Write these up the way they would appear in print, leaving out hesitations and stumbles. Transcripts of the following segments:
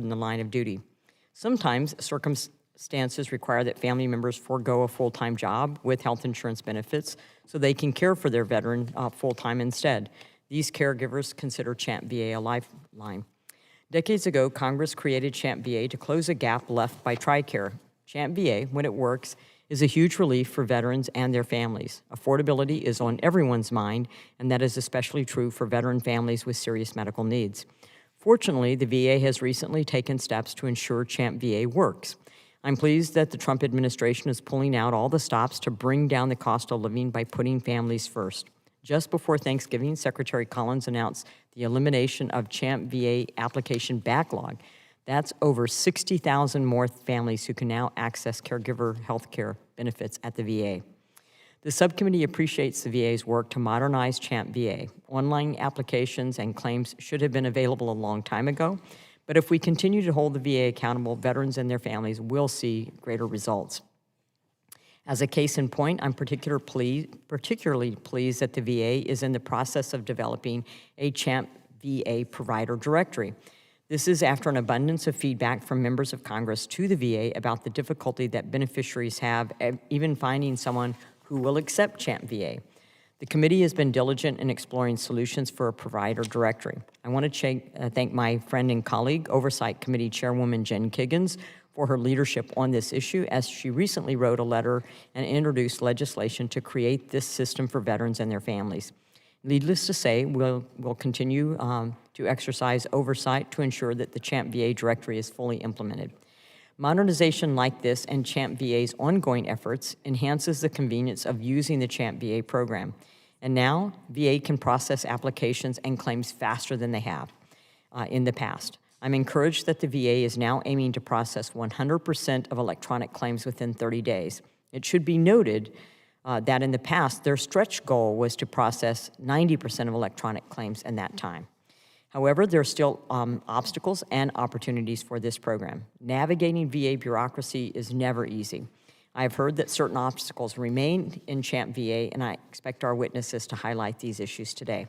in the line of duty. Sometimes circumstances require that family members forego a full-time job with health insurance benefits so they can care for their veteran full-time instead. These caregivers consider CHAMPVA a lifeline. Decades ago, Congress created CHAMPVA to close a gap left by TRICARE. CHAMPVA, when it works, is a huge relief for veterans and their families. Affordability is on everyone's mind, and that is especially true for veteran families with serious medical needs. Fortunately, the VA has recently taken steps to ensure CHAMPVA works. I'm pleased that the Trump administration is pulling out all the stops to bring down the cost of living by putting families first. Just before Thanksgiving, Secretary Collins announced the elimination of CHAMPVA application backlog. That's over 60,000 more families who can now access caregiver health care benefits at the VA. The subcommittee appreciates the VA's work to modernize CHAMPVA. Online applications and claims should have been available a long time ago, but if we continue to hold the VA accountable, veterans and their families will see greater results. As a case in point, I'm particularly pleased that the VA is in the process of developing a CHAMPVA provider directory. This is after an abundance of feedback from members of Congress to the VA about the difficulty that beneficiaries have even finding someone who will accept CHAMPVA. The committee has been diligent in exploring solutions for a provider directory. I want to thank my friend and colleague, Oversight Committee Chairwoman Jen Kiggins, for her leadership on this issue, as she recently wrote a letter and introduced legislation to create this system for veterans and their families. Needless to say, we'll continue to exercise oversight to ensure that the CHAMPVA directory is fully implemented. Modernization like this and CHAMPVA's ongoing efforts enhances the convenience of using the CHAMPVA program. And now, VA can process applications and claims faster than they have in the past. I'm encouraged that the VA is now aiming to process 100% of electronic claims within 30 days. It should be noted that in the past, their stretch goal was to process 90% of electronic claims in that time. However, there are still obstacles and opportunities for this program. Navigating VA bureaucracy is never easy. I've heard that certain obstacles remain in CHAMPVA, and I expect our witnesses to highlight these issues today.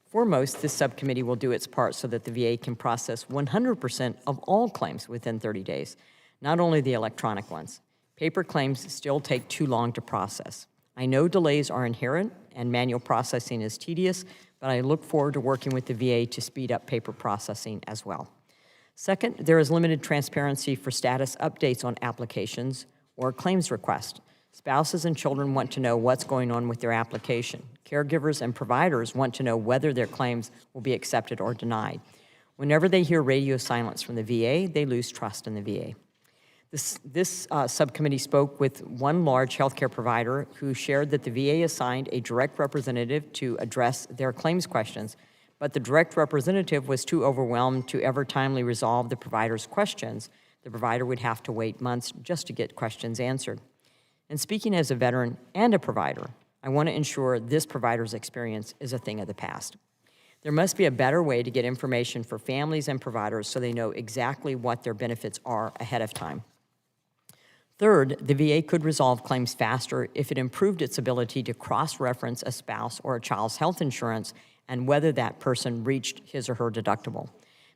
Foremost, this subcommittee will do its part so that the VA can process 100% of all claims within 30 days, not only the electronic ones. Paper claims still take too long to process. I know delays are inherent and manual processing is tedious, but I look forward to working with the VA to speed up paper processing as well. Second, there is limited transparency for status updates on applications or claims requests. Spouses and children want to know what's going on with their application. Caregivers and providers want to know whether their claims will be accepted or denied. Whenever they hear radio silence from the VA, they lose trust in the VA. This subcommittee spoke with one large healthcare provider who shared that the VA assigned a direct representative to address their claims questions, but the direct representative was too overwhelmed to ever timely resolve the provider's questions. The provider would have to wait months just to get questions answered. And speaking as a veteran and a provider, I want to ensure this provider's experience is a thing of the past. There must be a better way to get information for families and providers so they know exactly what their benefits are ahead of time. Third, the VA could resolve claims faster if it improved its ability to cross-reference a spouse or a child's health insurance and whether that person reached his or her deductible.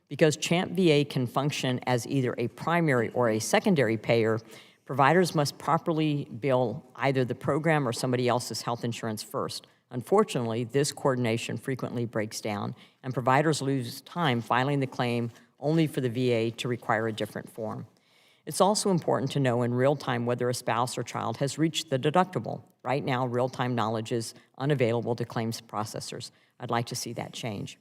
Because CHAMPVA can function as either a primary or a secondary payer, providers must properly bill either the program or somebody else's health insurance first. Unfortunately, this coordination frequently breaks down, and providers lose time filing the claim only for the VA to require a different form. It's also important to know in real time whether a spouse or child has reached the deductible. Right now, real-time knowledge is unavailable to claims processors. I'd like to see that change.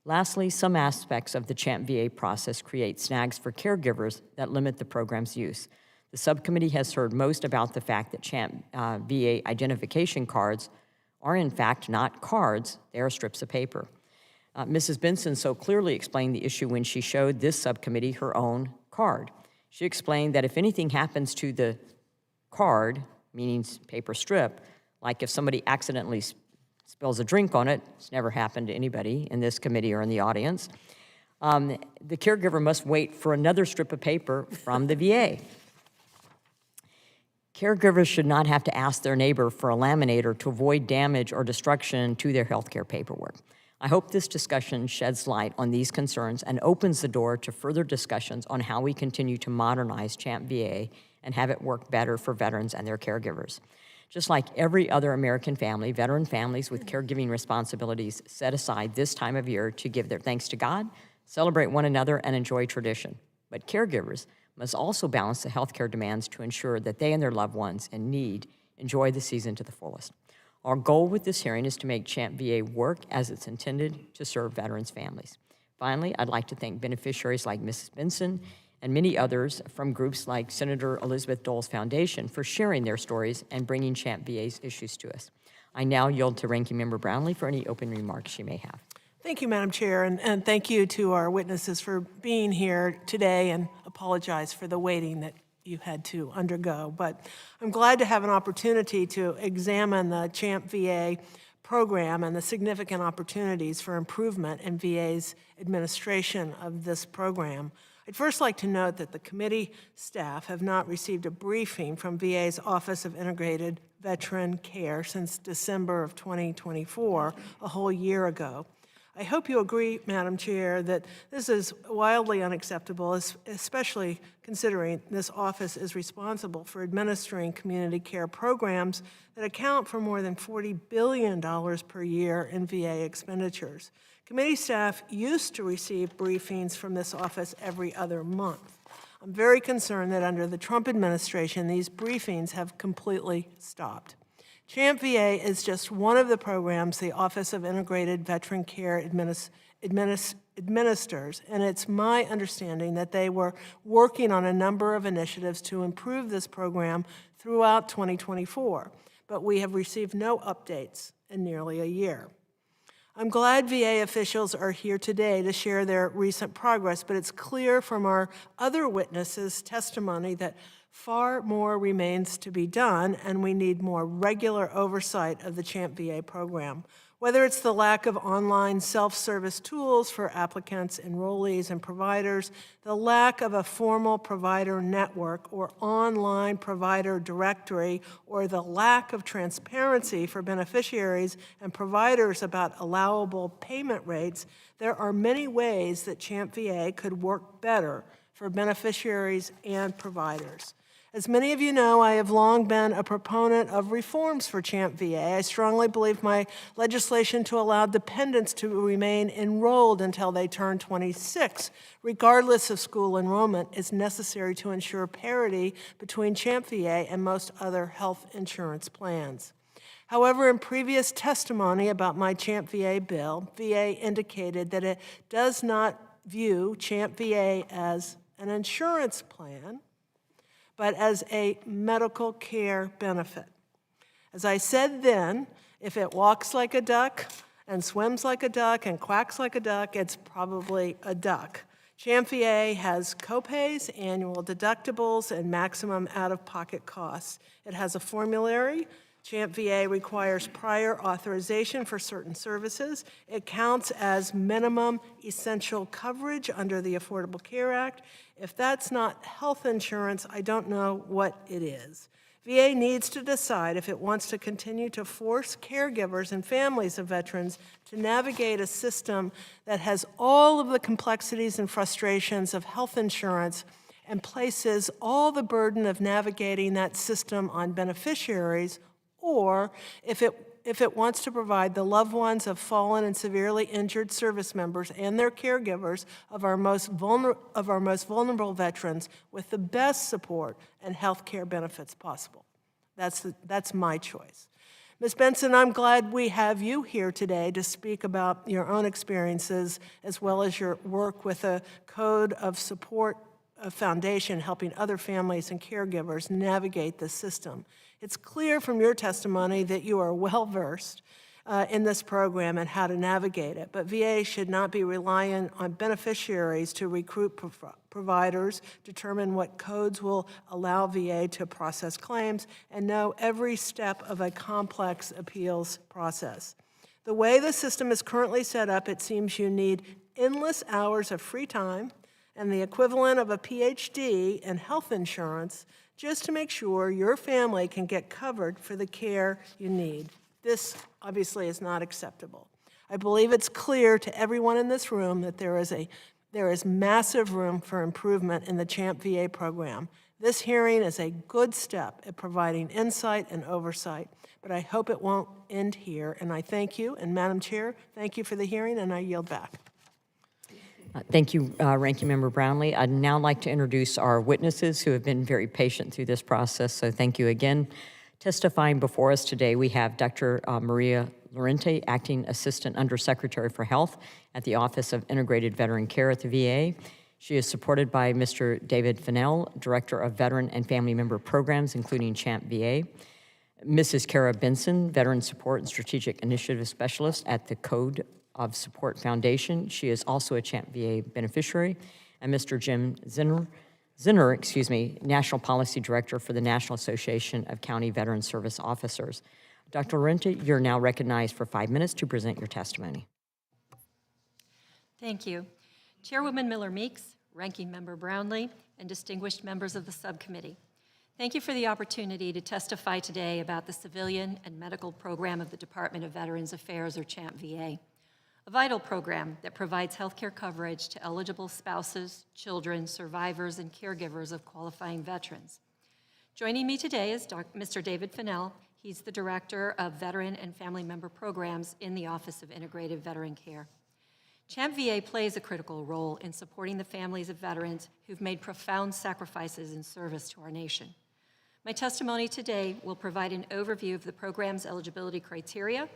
Lastly, some aspects of the CHAMPVA process create snags for caregivers that limit the program's use. The subcommittee has heard most about the fact that CHAMPVA identification cards are in fact not cards, they are strips of paper. Mrs. Benson so clearly explained the issue when she showed this subcommittee her own card. She explained that if anything happens to the card, meaning paper strip, like if somebody accidentally spills a drink on it, it's never happened to anybody in this committee or in the audience, the caregiver must wait for another strip of paper from the VA. Caregivers should not have to ask their neighbor for a laminator to avoid damage or destruction to their healthcare paperwork. I hope this discussion sheds light on these concerns and opens the door to further discussions on how we continue to modernize CHAMPVA and have it work better for veterans and their caregivers. Just like every other American family, veteran families with caregiving responsibilities set aside this time of year to give their thanks to God, celebrate one another, and enjoy tradition. But caregivers must also balance the healthcare demands to ensure that they and their loved ones in need enjoy the season to the fullest. Our goal with this hearing is to make CHAMPVA work as it's intended to serve veterans' families. Finally, I'd like to thank beneficiaries like Mrs. Benson and many others from groups like Senator Elizabeth Dole's Foundation for sharing their stories and bringing CHAMPVA's issues to us. I now yield to Ranking Member Brownlee for any open remarks she may have. Thank you, Madam Chair, and thank you to our witnesses for being here today, and apologize for the waiting that you had to undergo. But I'm glad to have an opportunity to examine the CHAMPVA program and the significant opportunities for improvement in VA's administration of this program. I'd first like to note that the committee staff have not received a briefing from VA's Office of Integrated Veteran Care since December of 2024, a whole year ago. I hope you agree, Madam Chair, that this is wildly unacceptable, especially considering this office is responsible for administering community care programs that account for more than $40 billion per year in VA expenditures. Committee staff used to receive briefings from this office every other month. I'm very concerned that under the Trump administration, these briefings have completely stopped. CHAMPVA is just one of the programs the Office of Integrated Veteran Care administers, and it's my understanding that they were working on a number of initiatives to improve this program throughout 2024, but we have received no updates in nearly a year. I'm glad VA officials are here today to share their recent progress, but it's clear from our other witnesses' testimony that far more remains to be done, and we need more regular oversight of the CHAMPVA program. Whether it's the lack of online self-service tools for applicants, enrollees, and providers, the lack of a formal provider network or online provider directory, or the lack of transparency for beneficiaries and providers about allowable payment rates, there are many ways that CHAMPVA could work better for beneficiaries and providers. As many of you know, I have long been a proponent of reforms for CHAMPVA. I strongly believe my legislation to allow dependents to remain enrolled until they turn 26, regardless of school enrollment, is necessary to ensure parity between CHAMPVA and most other health insurance plans. However, in previous testimony about my CHAMPVA bill, VA indicated that it does not view CHAMPVA as an insurance plan, but as a medical care benefit. As I said then, if it walks like a duck and swims like a duck and quacks like a duck, it's probably a duck. CHAMPVA has copays, annual deductibles, and maximum out-of-pocket costs. It has a formulary. CHAMPVA requires prior authorization for certain services. It counts as minimum essential coverage under the Affordable Care Act. If that's not health insurance, I don't know what it is. VA needs to decide if it wants to continue to force caregivers and families of veterans to navigate a system that has all of the complexities and frustrations of health insurance and places all the burden of navigating that system on beneficiaries, or if it wants to provide the loved ones of fallen and severely injured service members and their caregivers of our most vulnerable veterans with the best support and health care benefits possible. That's my choice. Ms. Benson, I'm glad we have you here today to speak about your own experiences as well as your work with a Code of Support Foundation helping other families and caregivers navigate the system. It's clear from your testimony that you are well-versed in this program and how to navigate it, but VA should not be relying on beneficiaries to recruit providers, determine what codes will allow VA to process claims, and know every step of a complex appeals process. The way the system is currently set up, it seems you need endless hours of free time and the equivalent of a PhD in health insurance just to make sure your family can get covered for the care you need. This obviously is not acceptable. I believe it's clear to everyone in this room that there is massive room for improvement in the CHAMPVA program. This hearing is a good step at providing insight and oversight, but I hope it won't end here, and I thank you. And Madam Chair, thank you for the hearing, and I yield back. Thank you, Ranking Member Brownlee. I'd now like to introduce our witnesses who have been very patient through this process, so thank you again. Testifying before us today, we have Dr. Maria Llorente, Acting Assistant Undersecretary for Health at the Office of Integrated Veteran Care at the VA. She is supported by Mr. David Fennell, Director of Veteran and Family Member Programs, including CHAMPVA. Mrs. Caira Benson, Veteran Support and Strategic Initiative Specialist at the Code of Support Foundation. She is also a CHAMPVA beneficiary. And Mr. Jim Zenner, National Policy Director for the National Association of County Veteran Service Officers. Dr. Llorente, you're now recognized for 5 minutes to present your testimony. Thank you. Chairwoman Miller-Meeks, Ranking Member Brownlee, and distinguished members of the subcommittee. Thank you for the opportunity to testify today about the Civilian and Medical Program of the Department of Veterans Affairs, or CHAMPVA, a vital program that provides healthcare coverage to eligible spouses, children, survivors, and caregivers of qualifying veterans. Joining me today is Mr. David Fennell. He's the Director of Veteran and Family Member Programs in the Office of Integrated Veteran Care. CHAMPVA plays a critical role in supporting the families of veterans who've made profound sacrifices in service to our nation. My testimony today will provide an overview of the program's eligibility criteria,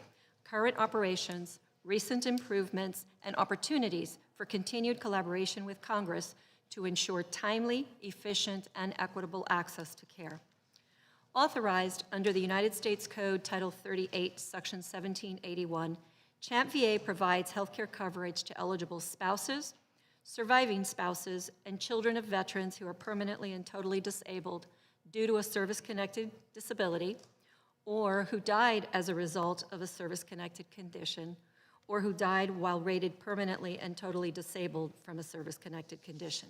current operations, recent improvements, and opportunities for continued collaboration with Congress to ensure timely, efficient, and equitable access to care. Authorized under the United States Code Title 38, Section 1781, CHAMPVA provides healthcare coverage to eligible spouses, surviving spouses, and children of veterans who are permanently and totally disabled due to a service-connected disability, or who died as a result of a service-connected condition, or who died while rated permanently and totally disabled from a service-connected condition.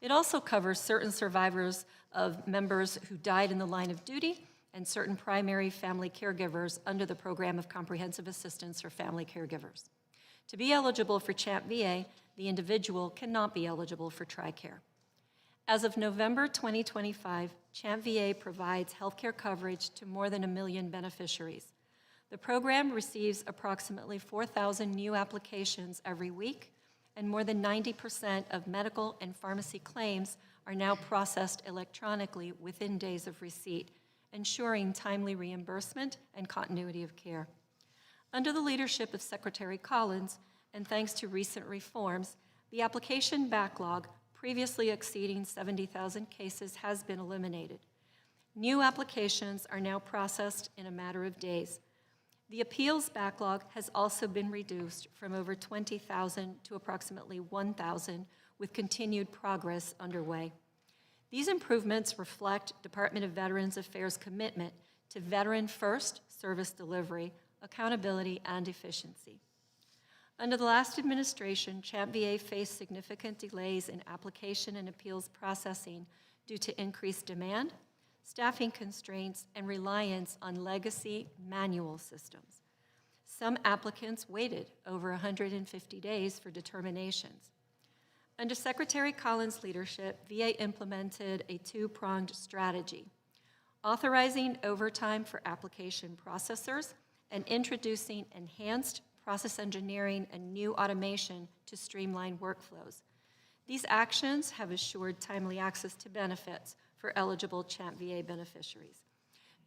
It also covers certain survivors of members who died in the line of duty and certain primary family caregivers under the Program of Comprehensive Assistance for Family Caregivers. To be eligible for CHAMPVA, the individual cannot be eligible for TRICARE. As of November 2025, CHAMPVA provides healthcare coverage to more than 1 million beneficiaries. The program receives approximately 4,000 new applications every week, and more than 90% of medical and pharmacy claims are now processed electronically within days of receipt, ensuring timely reimbursement and continuity of care. Under the leadership of Secretary Collins, and thanks to recent reforms, the application backlog, previously exceeding 70,000 cases, has been eliminated. New applications are now processed in a matter of days. The appeals backlog has also been reduced from over 20,000 to approximately 1,000, with continued progress underway. These improvements reflect Department of Veterans Affairs' commitment to veteran-first service delivery, accountability, and efficiency. Under the last administration, CHAMPVA faced significant delays in application and appeals processing due to increased demand, staffing constraints, and reliance on legacy manual systems. Some applicants waited over 150 days for determinations. Under Secretary Collins' leadership, VA implemented a two-pronged strategy, authorizing overtime for application processors and introducing enhanced process engineering and new automation to streamline workflows. These actions have assured timely access to benefits for eligible CHAMPVA beneficiaries.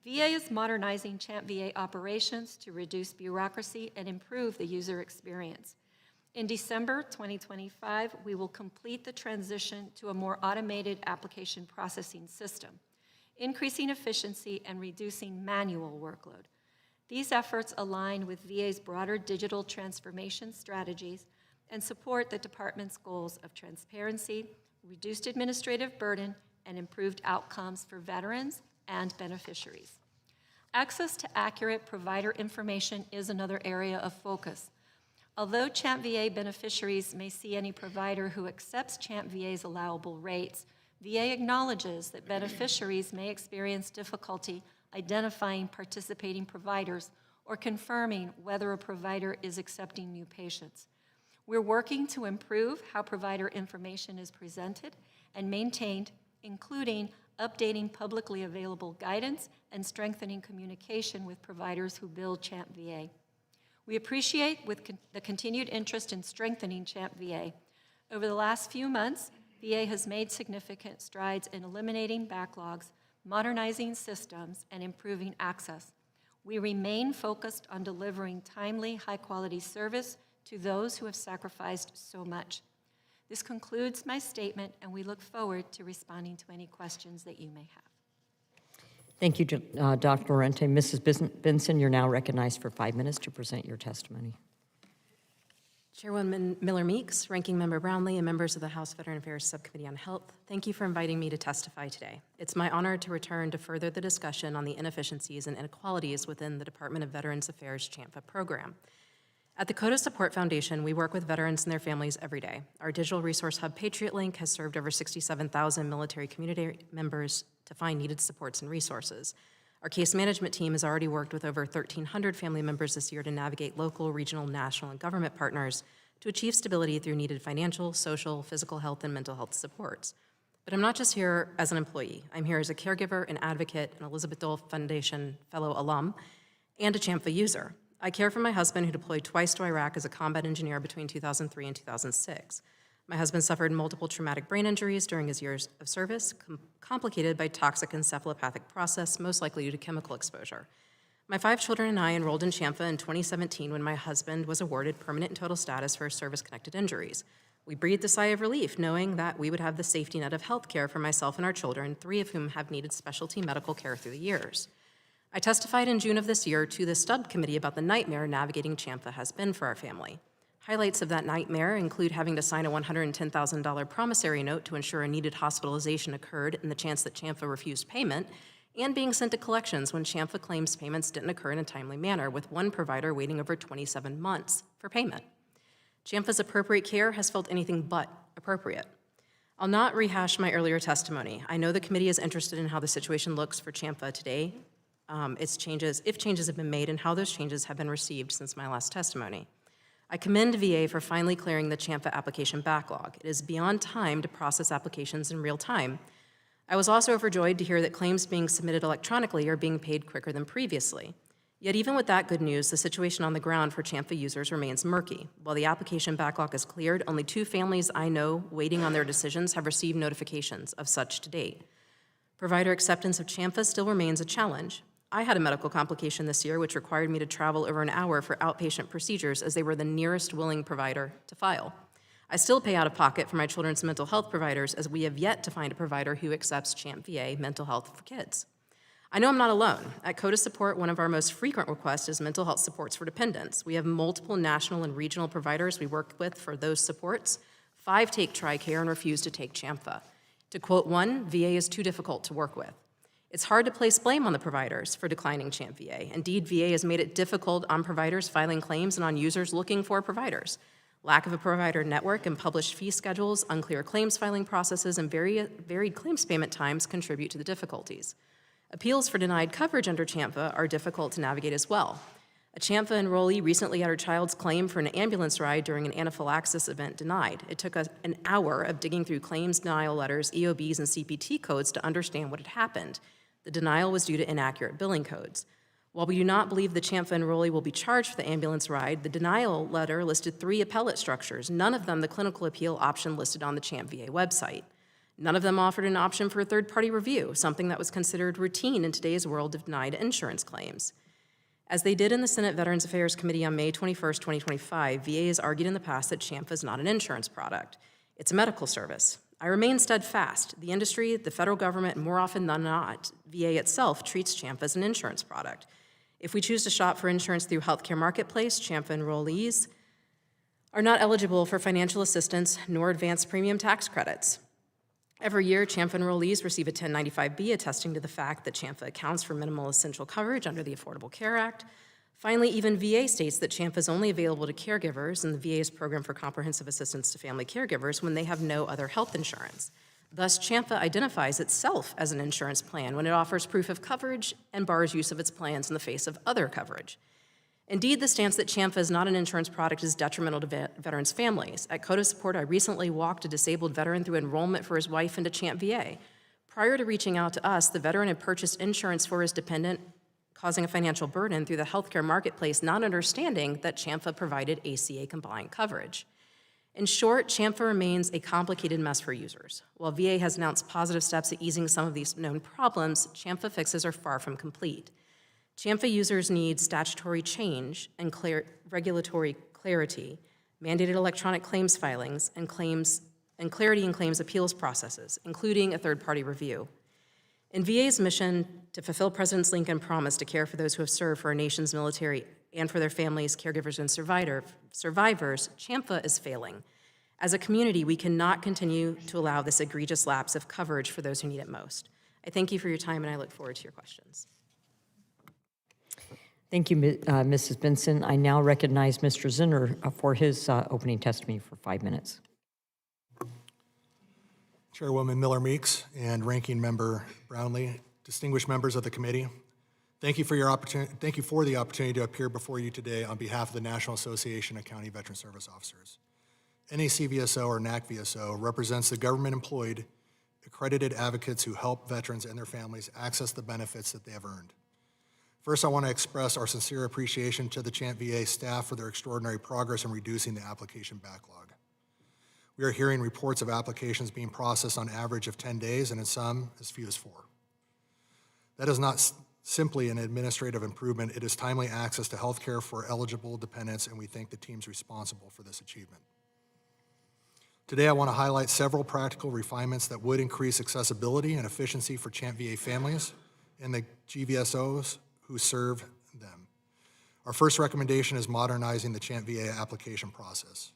VA is modernizing CHAMPVA operations to reduce bureaucracy and improve the user experience. In December 2025, we will complete the transition to a more automated application processing system, increasing efficiency and reducing manual workload. These efforts align with VA's broader digital transformation strategies and support the department's goals of transparency, reduced administrative burden, and improved outcomes for veterans and beneficiaries. Access to accurate provider information is another area of focus. Although CHAMPVA beneficiaries may see any provider who accepts CHAMPVA's allowable rates, VA acknowledges that beneficiaries may experience difficulty identifying participating providers or confirming whether a provider is accepting new patients. We're working to improve how provider information is presented and maintained, including updating publicly available guidance and strengthening communication with providers who bill CHAMPVA. We appreciate the continued interest in strengthening CHAMPVA. Over the last few months, VA has made significant strides in eliminating backlogs, modernizing systems, and improving access. We remain focused on delivering timely, high-quality service to those who have sacrificed so much. This concludes my statement, and we look forward to responding to any questions that you may have. Thank you, Dr. Llorente. Mrs. Benson, you're now recognized for 5 minutes to present your testimony. Chairwoman Miller-Meeks, Ranking Member Brownlee, and members of the House Veteran Affairs Subcommittee on Health, thank you for inviting me to testify today. It's my honor to return to further the discussion on the inefficiencies and inequalities within the Department of Veterans Affairs CHAMPVA program. At the CODA Support Foundation, we work with veterans and their families every day. Our digital resource hub, Patriot Link, has served over 67,000 military community members to find needed supports and resources. Our case management team has already worked with over 1,300 family members this year to navigate local, regional, national, and government partners to achieve stability through needed financial, social, physical health, and mental health supports. But I'm not just here as an employee. I'm here as a caregiver, an advocate, an Elizabeth Dole Foundation fellow alum, and a CHAMPVA user. I care for my husband, who deployed twice to Iraq as a combat engineer between 2003 and 2006. My husband suffered multiple traumatic brain injuries during his years of service, complicated by toxic encephalopathic process, most likely due to chemical exposure. My 5 children and I enrolled in CHAMPVA in 2017 when my husband was awarded permanent and total status for service-connected injuries. We breathed a sigh of relief, knowing that we would have the safety net of health care for myself and our children, 3 of whom have needed specialty medical care through the years. I testified in June of this year to the subcommittee about the nightmare navigating CHAMPVA has been for our family. Highlights of that nightmare include having to sign a $110,000 promissory note to ensure a needed hospitalization occurred and the chance that CHAMPVA refused payment, and being sent to collections when CHAMPVA claims payments didn't occur in a timely manner, with one provider waiting over 27 months for payment. CHAMPVA's appropriate care has felt anything but appropriate. I'll not rehash my earlier testimony. I know the committee is interested in how the situation looks for CHAMPVA today, if changes have been made, and how those changes have been received since my last testimony. I commend VA for finally clearing the CHAMPVA application backlog. It is beyond time to process applications in real time. I was also overjoyed to hear that claims being submitted electronically are being paid quicker than previously. Yet even with that good news, the situation on the ground for CHAMPVA users remains murky. While the application backlog is cleared, only 2 families I know waiting on their decisions have received notifications of such to date. Provider acceptance of CHAMPVA still remains a challenge. I had a medical complication this year which required me to travel over an hour for outpatient procedures, as they were the nearest willing provider to file. I still pay out of pocket for my children's mental health providers, as we have yet to find a provider who accepts CHAMPVA mental health for kids. I know I'm not alone. At CODA Support, one of our most frequent requests is mental health supports for dependents. We have multiple national and regional providers we work with for those supports. 5 take TRICARE and refuse to take CHAMPVA. To quote one, VA is too difficult to work with. It's hard to place blame on the providers for declining CHAMPVA. Indeed, VA has made it difficult on providers filing claims and on users looking for providers. Lack of a provider network and published fee schedules, unclear claims filing processes, and varied claims payment times contribute to the difficulties. Appeals for denied coverage under CHAMPVA are difficult to navigate as well. A CHAMPVA enrollee recently had her child's claim for an ambulance ride during an anaphylaxis event denied. It took us an hour of digging through claims denial letters, EOBs, and CPT codes to understand what had happened. The denial was due to inaccurate billing codes. While we do not believe the CHAMPVA enrollee will be charged for the ambulance ride, the denial letter listed 3 appellate structures, none of them the clinical appeal option listed on the CHAMPVA website. None of them offered an option for a third-party review, something that was considered routine in today's world of denied insurance claims. As they did in the Senate Veterans Affairs Committee on May 21, 2025, VA has argued in the past that CHAMPVA is not an insurance product. It's a medical service. I remain steadfast. The industry, the federal government, and more often than not, VA itself treats CHAMPVA as an insurance product. If we choose to shop for insurance through Healthcare Marketplace, CHAMPVA enrollees are not eligible for financial assistance nor advanced premium tax credits. Every year, CHAMPVA enrollees receive a 1095-B attesting to the fact that CHAMPVA accounts for minimal essential coverage under the Affordable Care Act. Finally, even VA states that CHAMPVA is only available to caregivers in the VA's Program for Comprehensive Assistance to Family Caregivers when they have no other health insurance. Thus, CHAMPVA identifies itself as an insurance plan when it offers proof of coverage and bars use of its plans in the face of other coverage. Indeed, the stance that CHAMPVA is not an insurance product is detrimental to veterans' families. At Code of Support, I recently walked a disabled veteran through enrollment for his wife into CHAMPVA. Prior to reaching out to us, the veteran had purchased insurance for his dependent, causing a financial burden through the healthcare marketplace, not understanding that CHAMPVA provided ACA-compliant coverage. In short, CHAMPVA remains a complicated mess for users. While VA has announced positive steps at easing some of these known problems, CHAMPVA fixes are far from complete. CHAMPVA users need statutory change and regulatory clarity, mandated electronic claims filings, and clarity in claims appeals processes, including a third-party review. In VA's mission to fulfill President Lincoln's promise to care for those who have served for our nation's military and for their families, caregivers, and survivors, CHAMPVA is failing. As a community, we cannot continue to allow this egregious lapse of coverage for those who need it most. I thank you for your time, and I look forward to your questions. Thank you, Mrs. Benson. I now recognize Mr. Zenner for his opening testimony for 5 minutes. Chairwoman Miller Meeks and Ranking Member Brownlee, distinguished members of the committee, thank you for the opportunity to appear before you today on behalf of the National Association of County Veteran Service Officers. NACVSO or NACVSO represents the government-employed, accredited advocates who help veterans and their families access the benefits that they have earned. First, I want to express our sincere appreciation to the CHAMPVA staff for their extraordinary progress in reducing the application backlog. We are hearing reports of applications being processed on average of 10 days and in some as few as 4. That is not simply an administrative improvement, it is timely access to health care for eligible dependents, and we thank the teams responsible for this achievement. Today, I want to highlight several practical refinements that would increase accessibility and efficiency for CHAMPVA families and the GVSOs who serve them. Our first recommendation is modernizing the CHAMPVA application process.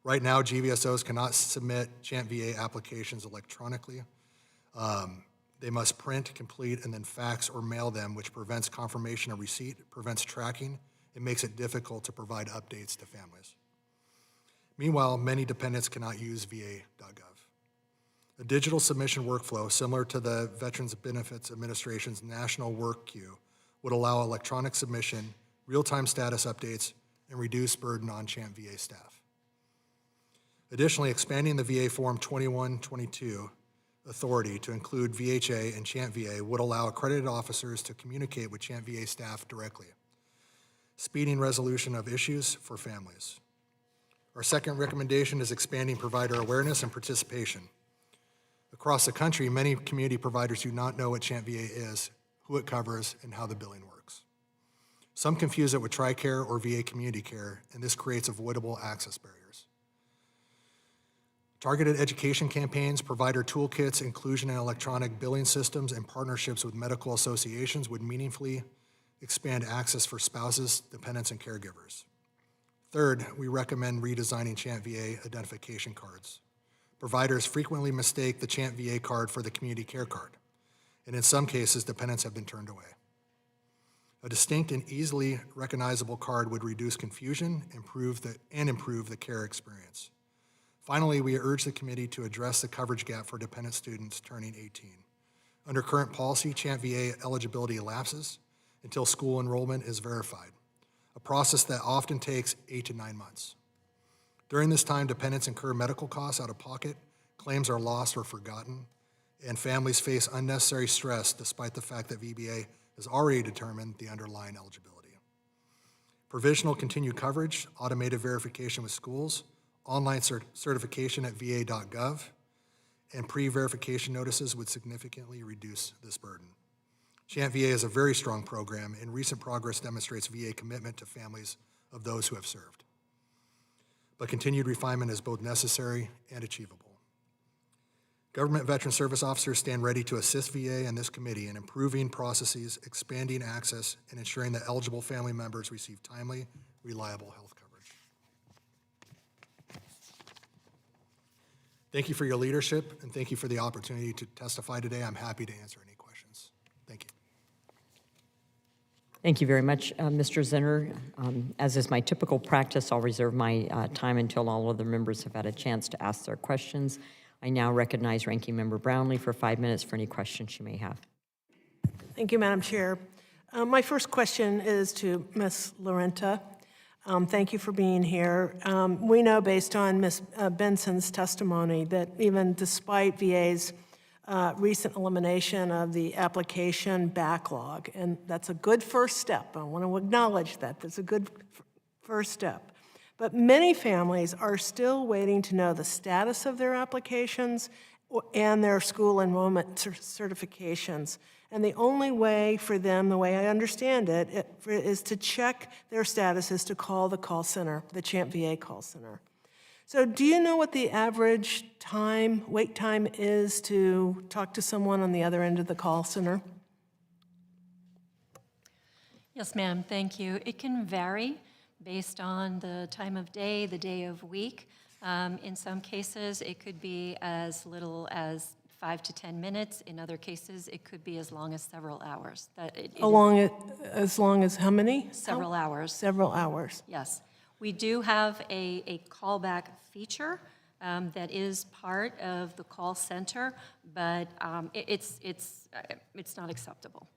Right now, GVSOs cannot submit CHAMPVA applications electronically. They must print, complete, and then fax or mail them, which prevents confirmation of receipt, prevents tracking, and makes it difficult to provide updates to families. Meanwhile, many dependents cannot use va.gov. A digital submission workflow similar to the Veterans Benefits Administration's National Work Queue would allow electronic submission, real-time status updates, and reduce burden on CHAMPVA staff. Additionally, expanding the VA Form 2122 authority to include VHA and CHAMPVA would allow accredited officers to communicate with CHAMPVA staff directly, speeding resolution of issues for families. Our second recommendation is expanding provider awareness and participation. Across the country, many community providers do not know what CHAMPVA is, who it covers, and how the billing works. Some confuse it with TRICARE or VA community care, and this creates avoidable access barriers. Targeted education campaigns, provider toolkits, inclusion in electronic billing systems, and partnerships with medical associations would meaningfully expand access for spouses, dependents, and caregivers. Third, we recommend redesigning CHAMPVA identification cards. Providers frequently mistake the CHAMPVA card for the community care card, and in some cases, dependents have been turned away. A distinct and easily recognizable card would reduce confusion and improve the care experience. Finally, we urge the committee to address the coverage gap for dependent students turning 18. Under current policy, CHAMPVA eligibility lapses until school enrollment is verified, a process that often takes 8 to 9 months. During this time, dependents incur medical costs out of pocket, claims are lost or forgotten, and families face unnecessary stress despite the fact that VBA has already determined the underlying eligibility. Provisional continued coverage, automated verification with schools, online certification at va.gov, and pre-verification notices would significantly reduce this burden. CHAMPVA is a very strong program, and recent progress demonstrates VA commitment to families of those who have served. But continued refinement is both necessary and achievable. Government Veteran Service Officers stand ready to assist VA and this committee in improving processes, expanding access, and ensuring that eligible family members receive timely, reliable health coverage. Thank you for your leadership, and thank you for the opportunity to testify today. I'm happy to answer any questions. Thank you. Thank you very much, Mr. Zenner. As is my typical practice, I'll reserve my time until all other members have had a chance to ask their questions. I now recognize Ranking Member Brownlee for 5 minutes for any questions she may have. Thank you, Madam Chair. My first question is to Ms. Llorente. Thank you for being here. We know based on Ms. Benson's testimony that even despite VA's recent elimination of the application backlog, and that's a good first step. I want to acknowledge that. That's a good first step. But many families are still waiting to know the status of their applications and their school enrollment certifications. And the only way for them, the way I understand it, is to check their status is to call the call center, the CHAMPVA call center. So do you know what the average wait time is to talk to someone on the other end of the call center? Yes, ma'am, thank you. It can vary based on the time of day, the day of week. In some cases, it could be as little as 5 to 10 minutes. In other cases, it could be as long as several hours. As long as how many? Several hours. Several hours. Yes. We do have a callback feature that is part of the call center, but it's not acceptable.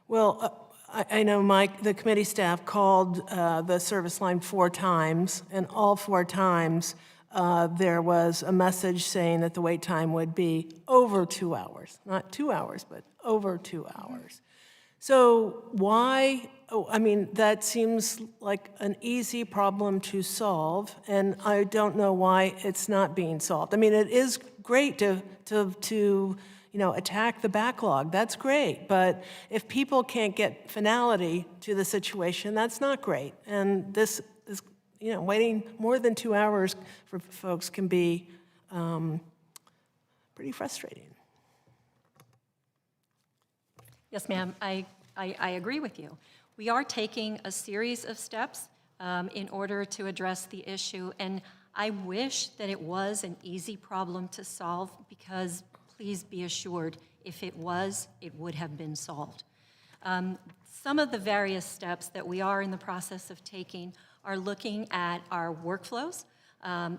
Well, I know the committee staff called the service line 4 times, and all 4 times there was a message saying that the wait time would be over 2 hours. Not 2 hours, but over 2 hours. So why, that seems like an easy problem to solve, and I don't know why it's not being solved. It is great to attack the backlog. That's great, but if people can't get finality to the situation, that's not great. And this is, waiting more than 2 hours for folks can be pretty frustrating. Yes, ma'am, I agree with you. We are taking a series of steps in order to address the issue, and I wish that it was an easy problem to solve, because please be assured, if it was, it would have been solved. Some of the various steps that we are in the process of taking are looking at our workflows,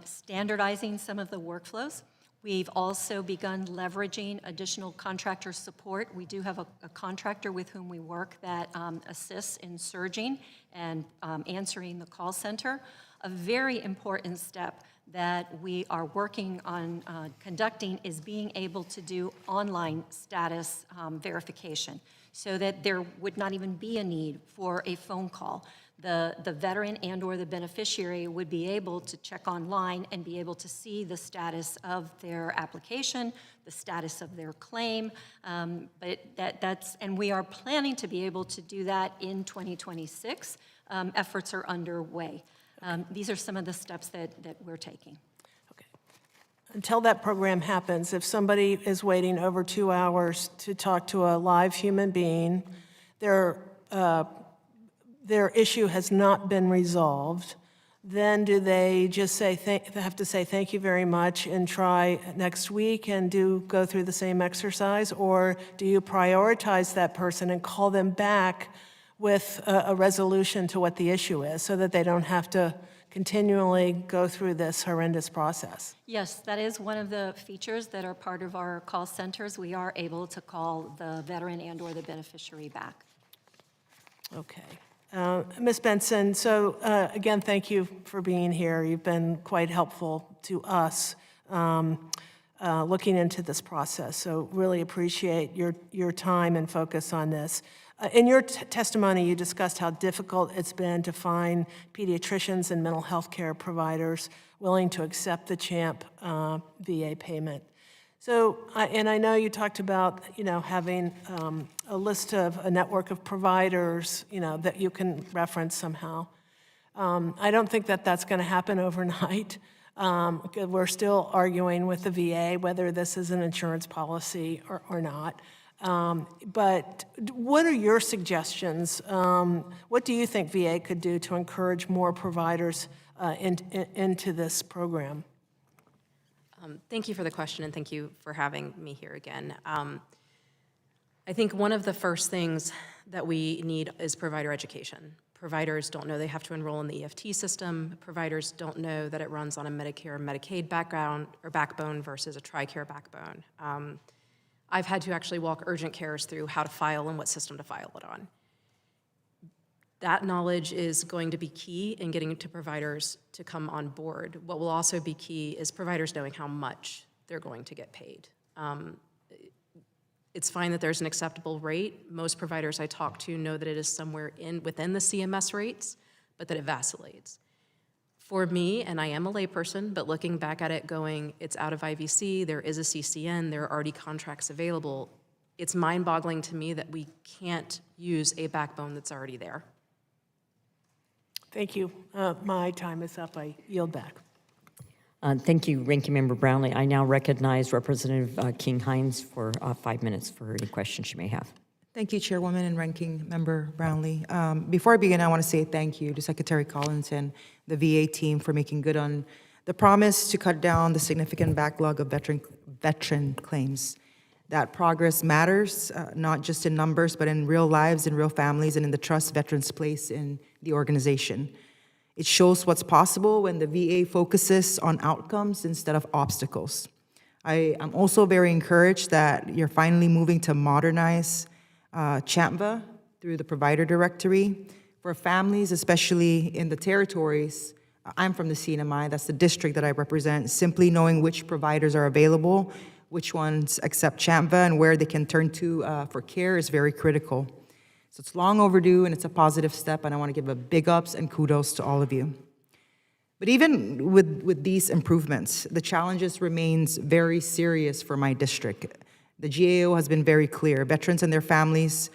standardizing some of the workflows. We've also begun leveraging additional contractor support. We do have a contractor with whom we work that assists in surging and answering the call center. A very important step that we are working on conducting is being able to do online status verification, so that there would not even be a need for a phone call. The veteran and or the beneficiary would be able to check online and be able to see the status of their application, the status of their claim, and we are planning to be able to do that in 2026. Efforts are underway. These are some of the steps that we're taking. Okay. Until that program happens, if somebody is waiting over 2 hours to talk to a live human being, their issue has not been resolved, then do they just they have to say thank you very much and try next week and go through the same exercise, or do you prioritize that person and call them back with a resolution to what the issue is, so that they don't have to continually go through this horrendous process? Yes, that is one of the features that are part of our call centers. We are able to call the veteran and or the beneficiary back. Okay. Ms. Benson, so again, thank you for being here. You've been quite helpful to us looking into this process, so really appreciate your time and focus on this. In your testimony, you discussed how difficult it's been to find pediatricians and mental health care providers willing to accept the CHAMP VA payment. So, and I know you talked about, having a list of a network of providers, that you can reference somehow. I don't think that that's going to happen overnight. We're still arguing with the VA whether this is an insurance policy or not. But what are your suggestions? What do you think VA could do to encourage more providers into this program? Thank you for the question, and thank you for having me here again. I think one of the first things that we need is provider education. Providers don't know they have to enroll in the EFT system. Providers don't know that it runs on a Medicare or Medicaid backbone versus a TRICARE backbone. I've had to actually walk urgent cares through how to file and what system to file it on. That knowledge is going to be key in getting to providers to come on board. What will also be key is providers knowing how much they're going to get paid. It's fine that there's an acceptable rate. Most providers I talk to know that it is somewhere within the CMS rates, but that it vacillates. For me, and I am a layperson, but looking back at it going, it's out of IVC, there is a CCN, there are already contracts available, it's mind-boggling to me that we can't use a backbone that's already there. Thank you. My time is up. I yield back. Thank you, Ranking Member Brownlee. I now recognize Representative King-Hines for 5 minutes for any questions you may have. Thank you, Chairwoman and Ranking Member Brownlee. Before I begin, I want to say thank you to Secretary Collins and the VA team for making good on the promise to cut down the significant backlog of veteran claims. That progress matters, not just in numbers, but in real lives, in real families, and in the trust veterans place in the organization. It shows what's possible when the VA focuses on outcomes instead of obstacles. I am also very encouraged that you're finally moving to modernize CHAMPVA through the provider directory. For families, especially in the territories, I'm from the CNMI, that's the district that I represent, simply knowing which providers are available, which ones accept CHAMPVA, and where they can turn to for care is very critical. So it's long overdue, and it's a positive step, and I want to give a big ups and kudos to all of you. But even with these improvements, the challenges remains very serious for my district. The GAO has been very clear. Veterans and their families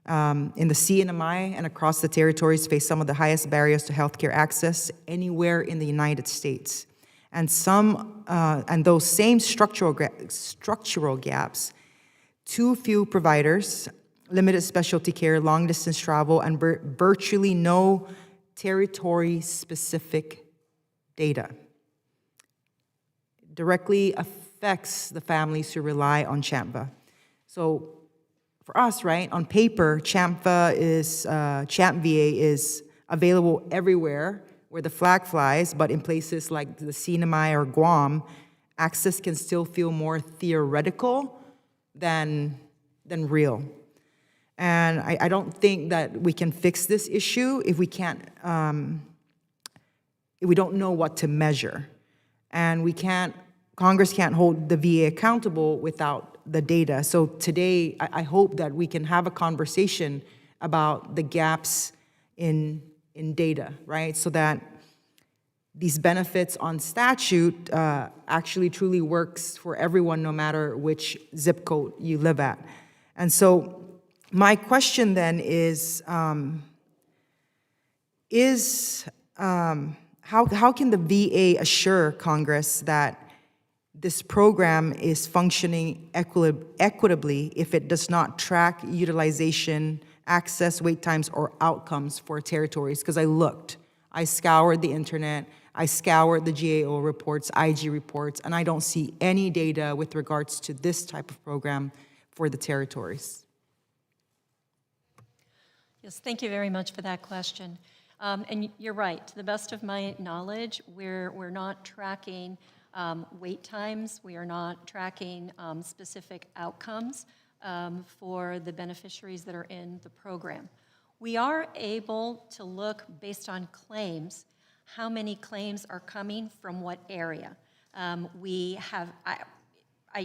in the CNMI and across the territories face some of the highest barriers to healthcare access anywhere in the United States. And those same structural gaps, too few providers, limited specialty care, long-distance travel, and virtually no territory-specific data directly affects the families who rely on CHAMPVA. So for us, right, on paper, CHAMPVA is available everywhere where the flag flies, but in places like the CNMI or Guam, access can still feel more theoretical than real. And I don't think that we can fix this issue if we can't, if we don't know what to measure. And Congress can't hold the VA accountable without the data. So today, I hope that we can have a conversation about the gaps in data, right? So that these benefits on statute actually truly works for everyone, no matter which zip code you live at. And so my question then is how can the VA assure Congress that this program is functioning equitably if it does not track utilization, access, wait times, or outcomes for territories? Because I scoured the internet, I scoured the GAO reports, IG reports, and I don't see any data with regards to this type of program for the territories. Yes, thank you very much for that question. And you're right. To the best of my knowledge, we're not tracking wait times. We are not tracking specific outcomes for the beneficiaries that are in the program. We are able to look based on claims, how many claims are coming from what area.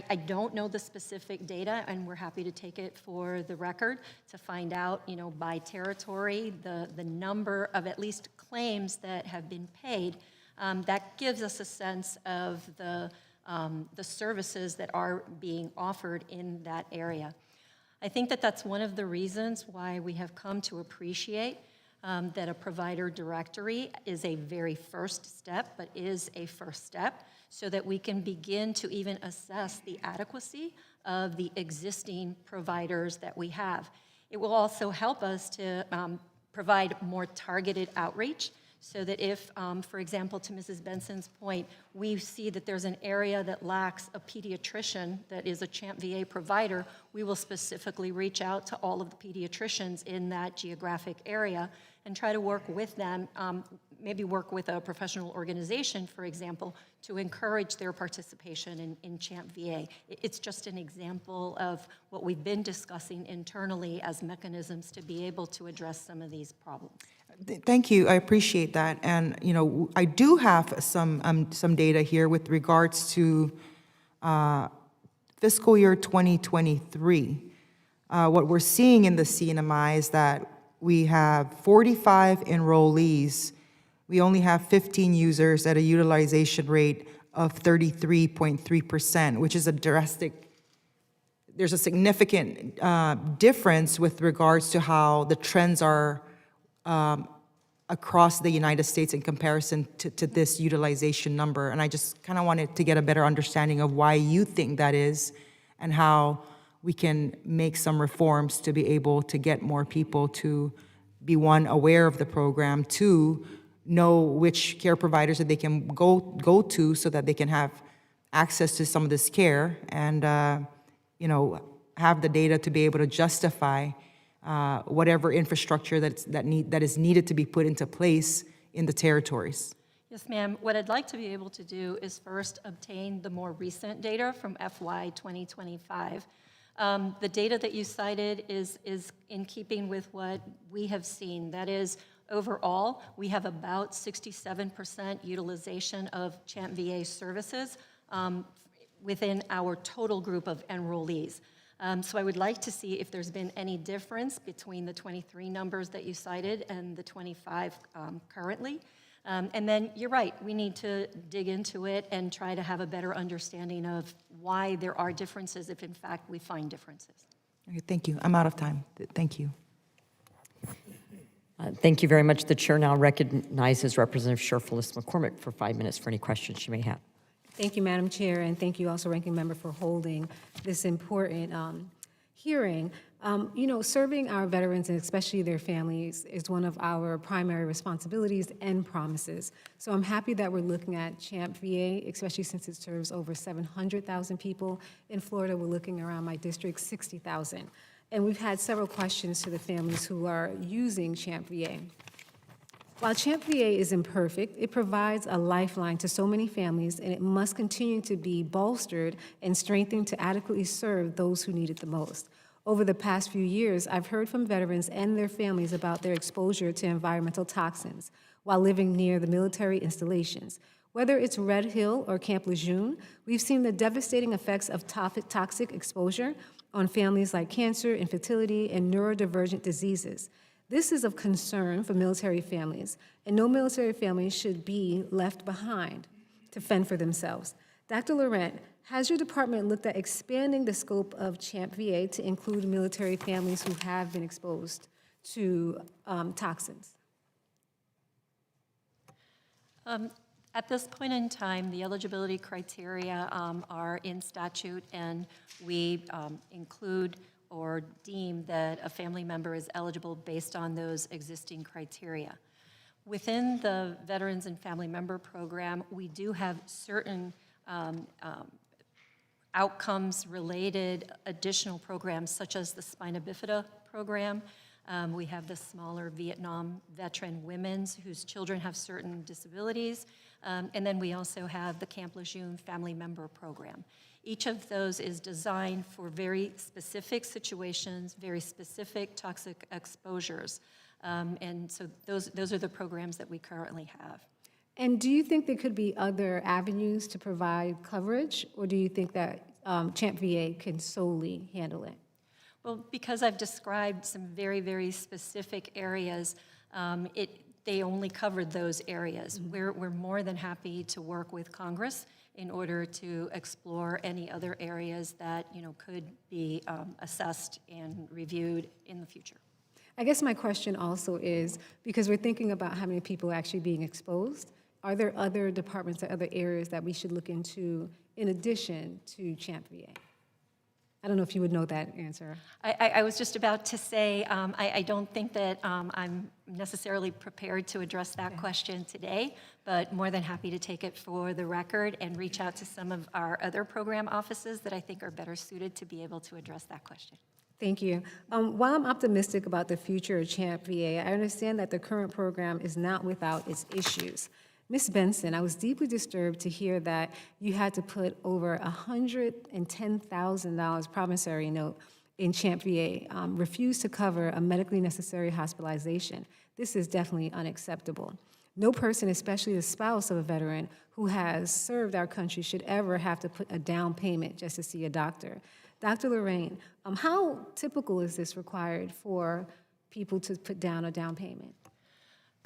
I don't know the specific data, and we're happy to take it for the record to find out, by territory, the number of at least claims that have been paid. That gives us a sense of the services that are being offered in that area. I think that that's one of the reasons why we have come to appreciate that a provider directory is a very first step, but is a first step, so that we can begin to even assess the adequacy of the existing providers that we have. It will also help us to provide more targeted outreach, so that if, for example, to Mrs. Benson's point, we see that there's an area that lacks a pediatrician that is a CHAMPVA provider, we will specifically reach out to all of the pediatricians in that geographic area and try to work with them, maybe work with a professional organization, for example, to encourage their participation in CHAMPVA. It's just an example of what we've been discussing internally as mechanisms to be able to address some of these problems. Thank you, I appreciate that. And, you know, I do have some data here with regards to fiscal year 2023. What we're seeing in the CNMI is that we have 45 enrollees. We only have 15 users at a utilization rate of 33.3%, which is a drastic, there's a significant difference with regards to how the trends are across the United States in comparison to this utilization number. And I just kind of wanted to get a better understanding of why you think that is and how we can make some reforms to be able to get more people to be, one, aware of the program, two, know which care providers that they can go to so that they can have access to some of this care and, you know, have the data to be able to justify whatever infrastructure that is needed to be put into place in the territories. Yes, ma'am. What I'd like to be able to do is first obtain the more recent data from FY 2025. The data that you cited is in keeping with what we have seen. That is, overall, we have about 67% utilization of CHAMPVA services within our total group of enrollees. So I would like to see if there's been any difference between the 23 numbers that you cited and the 25 currently. And then you're right, we need to dig into it and try to have a better understanding of why there are differences if in fact we find differences. Okay, thank you. I'm out of time. Thank you. Thank you very much. The chair now recognizes Representative Sherfilis McCormick for 5 minutes for any questions she may have. Thank you, Madam Chair, and thank you also, Ranking Member, for holding this important hearing. You know, serving our veterans and especially their families is one of our primary responsibilities and promises. So I'm happy that we're looking at CHAMPVA, especially since it serves over 700,000 people. In Florida, we're looking around my district, 60,000. And we've had several questions to the families who are using CHAMPVA. While CHAMPVA is imperfect, it provides a lifeline to so many families, and it must continue to be bolstered and strengthened to adequately serve those who need it the most. Over the past few years, I've heard from veterans and their families about their exposure to environmental toxins while living near the military installations. Whether it's Red Hill or Camp Lejeune, we've seen the devastating effects of toxic exposure on families like cancer, infertility, and neurodivergent diseases. This is of concern for military families, and no military family should be left behind to fend for themselves. Dr. Llorente, has your department looked at expanding the scope of CHAMPVA to include military families who have been exposed to toxins? At this point in time, the eligibility criteria are in statute, and we include or deem that a family member is eligible based on those existing criteria. Within the Veterans and Family Member Program, we do have certain outcomes-related additional programs, such as the Spina Bifida program. We have the smaller Vietnam veteran women's whose children have certain disabilities. And then we also have the Camp Lejeune Family Member Program. Each of those is designed for very specific situations, very specific toxic exposures. And so those are the programs that we currently have. And do you think there could be other avenues to provide coverage, or do you think that CHAMPVA can solely handle it? Well, because I've described some very, very specific areas, they only covered those areas. Mm-hmm. We're more than happy to work with Congress in order to explore any other areas that, you know, could be assessed and reviewed in the future. I guess my question also is, because we're thinking about how many people are actually being exposed, are there other departments or other areas that we should look into in addition to CHAMPVA? I don't know if you would know that answer. I was just about to say, I don't think that I'm necessarily prepared to address that question today, but more than happy to take it for the record and reach out to some of our other program offices that I think are better suited to be able to address that question. Thank you. While I'm optimistic about the future of CHAMPVA, I understand that the current program is not without its issues. Ms. Benson, I was deeply disturbed to hear that you had to put over $110,000 promissory note in CHAMPVA, refused to cover a medically necessary hospitalization. This is definitely unacceptable. No person, especially the spouse of a veteran who has served our country, should ever have to put a down payment just to see a doctor. Dr. Llorente, how typical is this required for people to put down a down payment?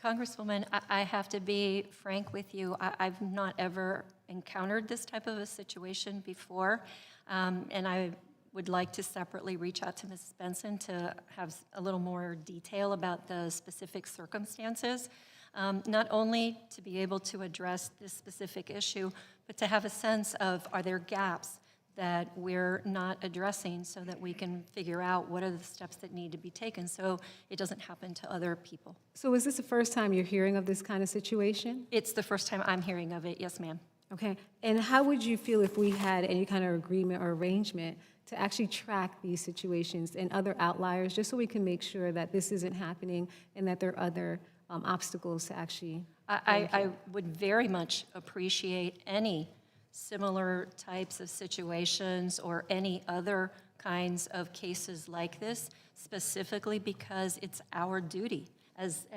Congresswoman, I have to be frank with you. I've not ever encountered this type of a situation before, and I would like to separately reach out to Ms. Benson to have a little more detail about the specific circumstances, not only to be able to address this specific issue, but to have a sense of, are there gaps that we're not addressing so that we can figure out what are the steps that need to be taken so it doesn't happen to other people. So is this the first time you're hearing of this kind of situation? It's the first time I'm hearing of it, yes, ma'am. Okay, and how would you feel if we had any kind of agreement or arrangement to actually track these situations and other outliers, just so we can make sure that this isn't happening and that there are other obstacles to actually... I would very much appreciate any similar types of situations or any other kinds of cases like this, specifically because it's our duty. As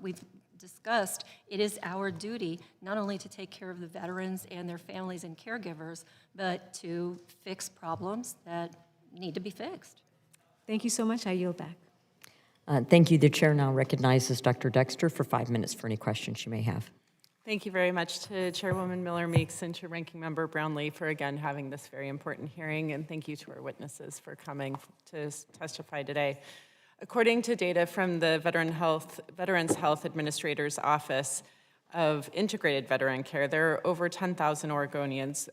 we've discussed, it is our duty not only to take care of the veterans and their families and caregivers, but to fix problems that need to be fixed. Thank you so much. I yield back. Thank you. The chair now recognizes Dr. Dexter for 5 minutes for any questions you may have. Thank you very much to Chairwoman Miller-Meeks and to Ranking Member Brownlee for again having this very important hearing, and thank you to our witnesses for coming to testify today. According to data from the Veterans Health Administrator's Office of Integrated Veteran Care, there are over 10,000 Oregonians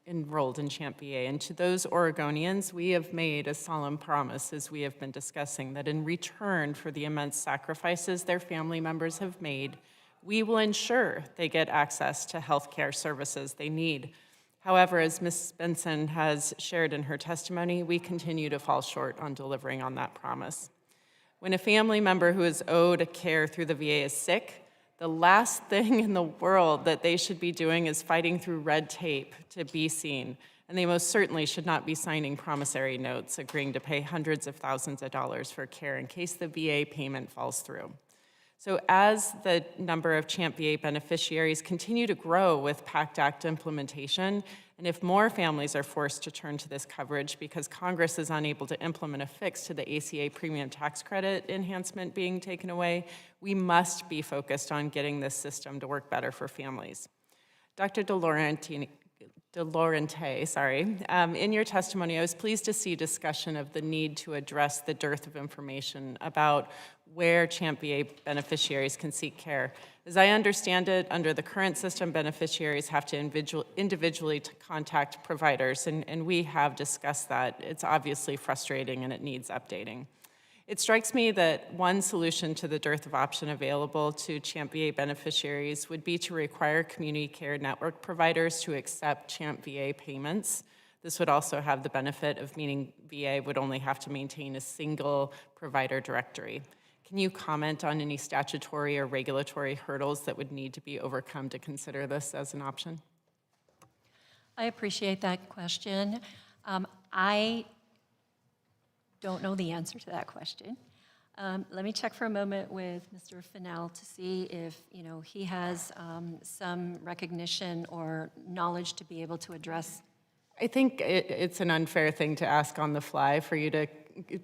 enrolled in CHAMPVA, and to those Oregonians, we have made a solemn promise, as we have been discussing, that in return for the immense sacrifices their family members have made, we will ensure they get access to health care services they need. However, as Ms. Benson has shared in her testimony, we continue to fall short on delivering on that promise. When a family member who is owed care through the VA is sick, the last thing in the world that they should be doing is fighting through red tape to be seen. And they most certainly should not be signing promissory notes agreeing to pay hundreds of thousands of dollars for care in case the VA payment falls through. So as the number of CHAMPVA beneficiaries continue to grow with PACT Act implementation, and if more families are forced to turn to this coverage because Congress is unable to implement a fix to the ACA premium tax credit enhancement being taken away, we must be focused on getting this system to work better for families. Dr. DeLaurenti, in your testimony, I was pleased to see discussion of the need to address the dearth of information about where CHAMPVA beneficiaries can seek care. As I understand it, under the current system, beneficiaries have to individually contact providers, and we have discussed that. It's obviously frustrating and it needs updating. It strikes me that one solution to the dearth of option available to CHAMPVA beneficiaries would be to require community care network providers to accept CHAMPVA payments. This would also have the benefit of meaning VA would only have to maintain a single provider directory. Can you comment on any statutory or regulatory hurdles that would need to be overcome to consider this as an option? I appreciate that question. I don't know the answer to that question. Let me check for a moment with Mr. Fennell to see if he has some recognition or knowledge to be able to address. I think it's an unfair thing to ask on the fly for you to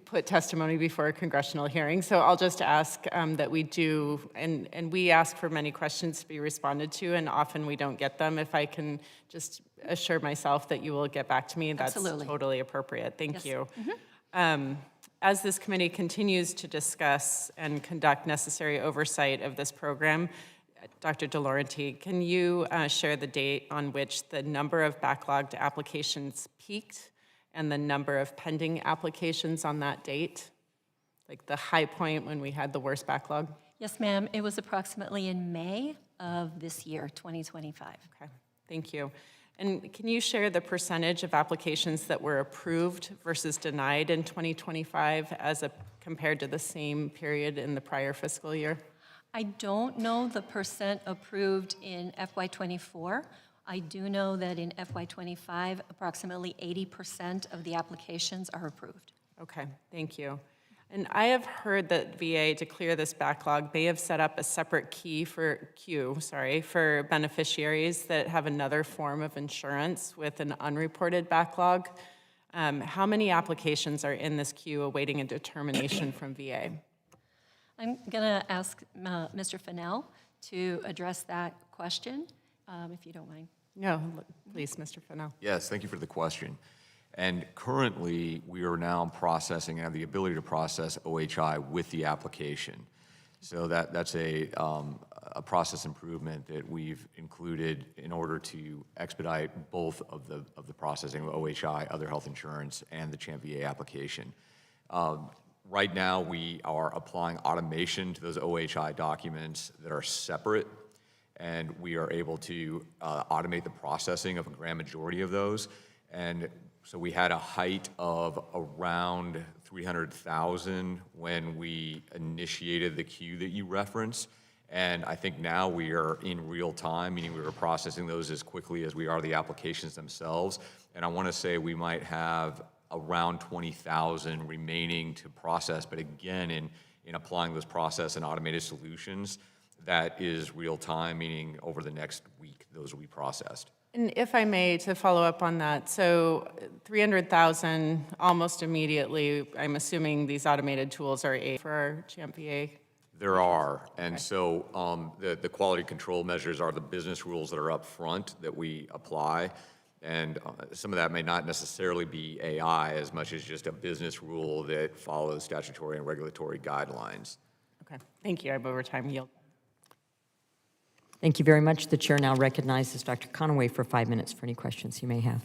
put testimony before a congressional hearing. So I'll just ask that we do, and we ask for many questions to be responded to, and often we don't get them. If I can just assure myself that you will get back to me, that's Absolutely. Totally appropriate. Thank Yes. you. As this committee continues to discuss and conduct necessary oversight of this program, Dr. DeLaurenti, can you share the date on which the number of backlogged applications peaked and the number of pending applications on that date? Like the high point when we had the worst backlog? Yes, ma'am. It was approximately in May of this year, 2025. Okay, thank you. And can you share the percentage of applications that were approved versus denied in 2025 compared to the same period in the prior fiscal year? I don't know the percent approved in FY24. I do know that in FY25, approximately 80% of the applications are approved. Okay, thank you. And I have heard that VA, to clear this backlog, they have set up a separate queue for beneficiaries that have another form of insurance with an unreported backlog. How many applications are in this queue awaiting a determination from VA? I'm going to ask Mr. Fennell to address that question, if you don't mind. No, please, Mr. Fennell. Yes, thank you for the question. And currently, we are now processing and have the ability to process OHI with the application. So that's a process improvement that we've included in order to expedite both of the processing of OHI, other health insurance, and the CHAMPVA application. Right now, we are applying automation to those OHI documents that are separate, and we are able to automate the processing of a grand majority of those. And so we had a height of around 300,000 when we initiated the queue that you referenced. And I think now we are in real time, meaning we are processing those as quickly as we are the applications themselves. And I want to say we might have around 20,000 remaining to process. But again, in applying those process and automated solutions, that is real time, meaning over the next week, those will be processed. And if I may, to follow up on that, so 300,000 almost immediately, I'm assuming these automated tools are for our CHAMPVA? There are, and so the quality control measures are the business rules that are up front that we apply, and some of that may not necessarily be AI as much as just a business rule that follows statutory and regulatory guidelines. Okay, thank you. I'm over time. Yield. Thank you very much. The chair now recognizes Dr. Conaway for 5 minutes for any questions you may have.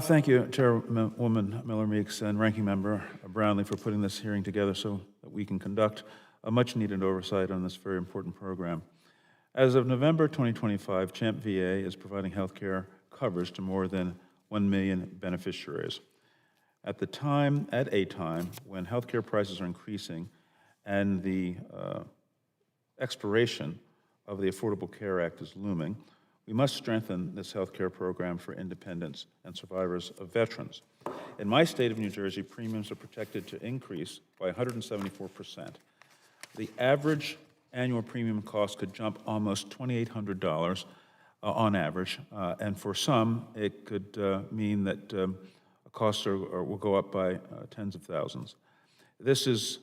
Thank you, Chairwoman Miller-Meeks and Ranking Member Brownlee, for putting this hearing together so that we can conduct a much-needed oversight on this very important program. As of November 2025, CHAMPVA is providing health care coverage to more than 1 million beneficiaries. At a time when healthcare prices are increasing and the expiration of the Affordable Care Act is looming, we must strengthen this health care program for independents and survivors of veterans. In my state of New Jersey, premiums are projected to increase by 174%. The average annual premium cost could jump almost $2,800 on average, and for some, it could mean that costs will go up by tens of thousands. This is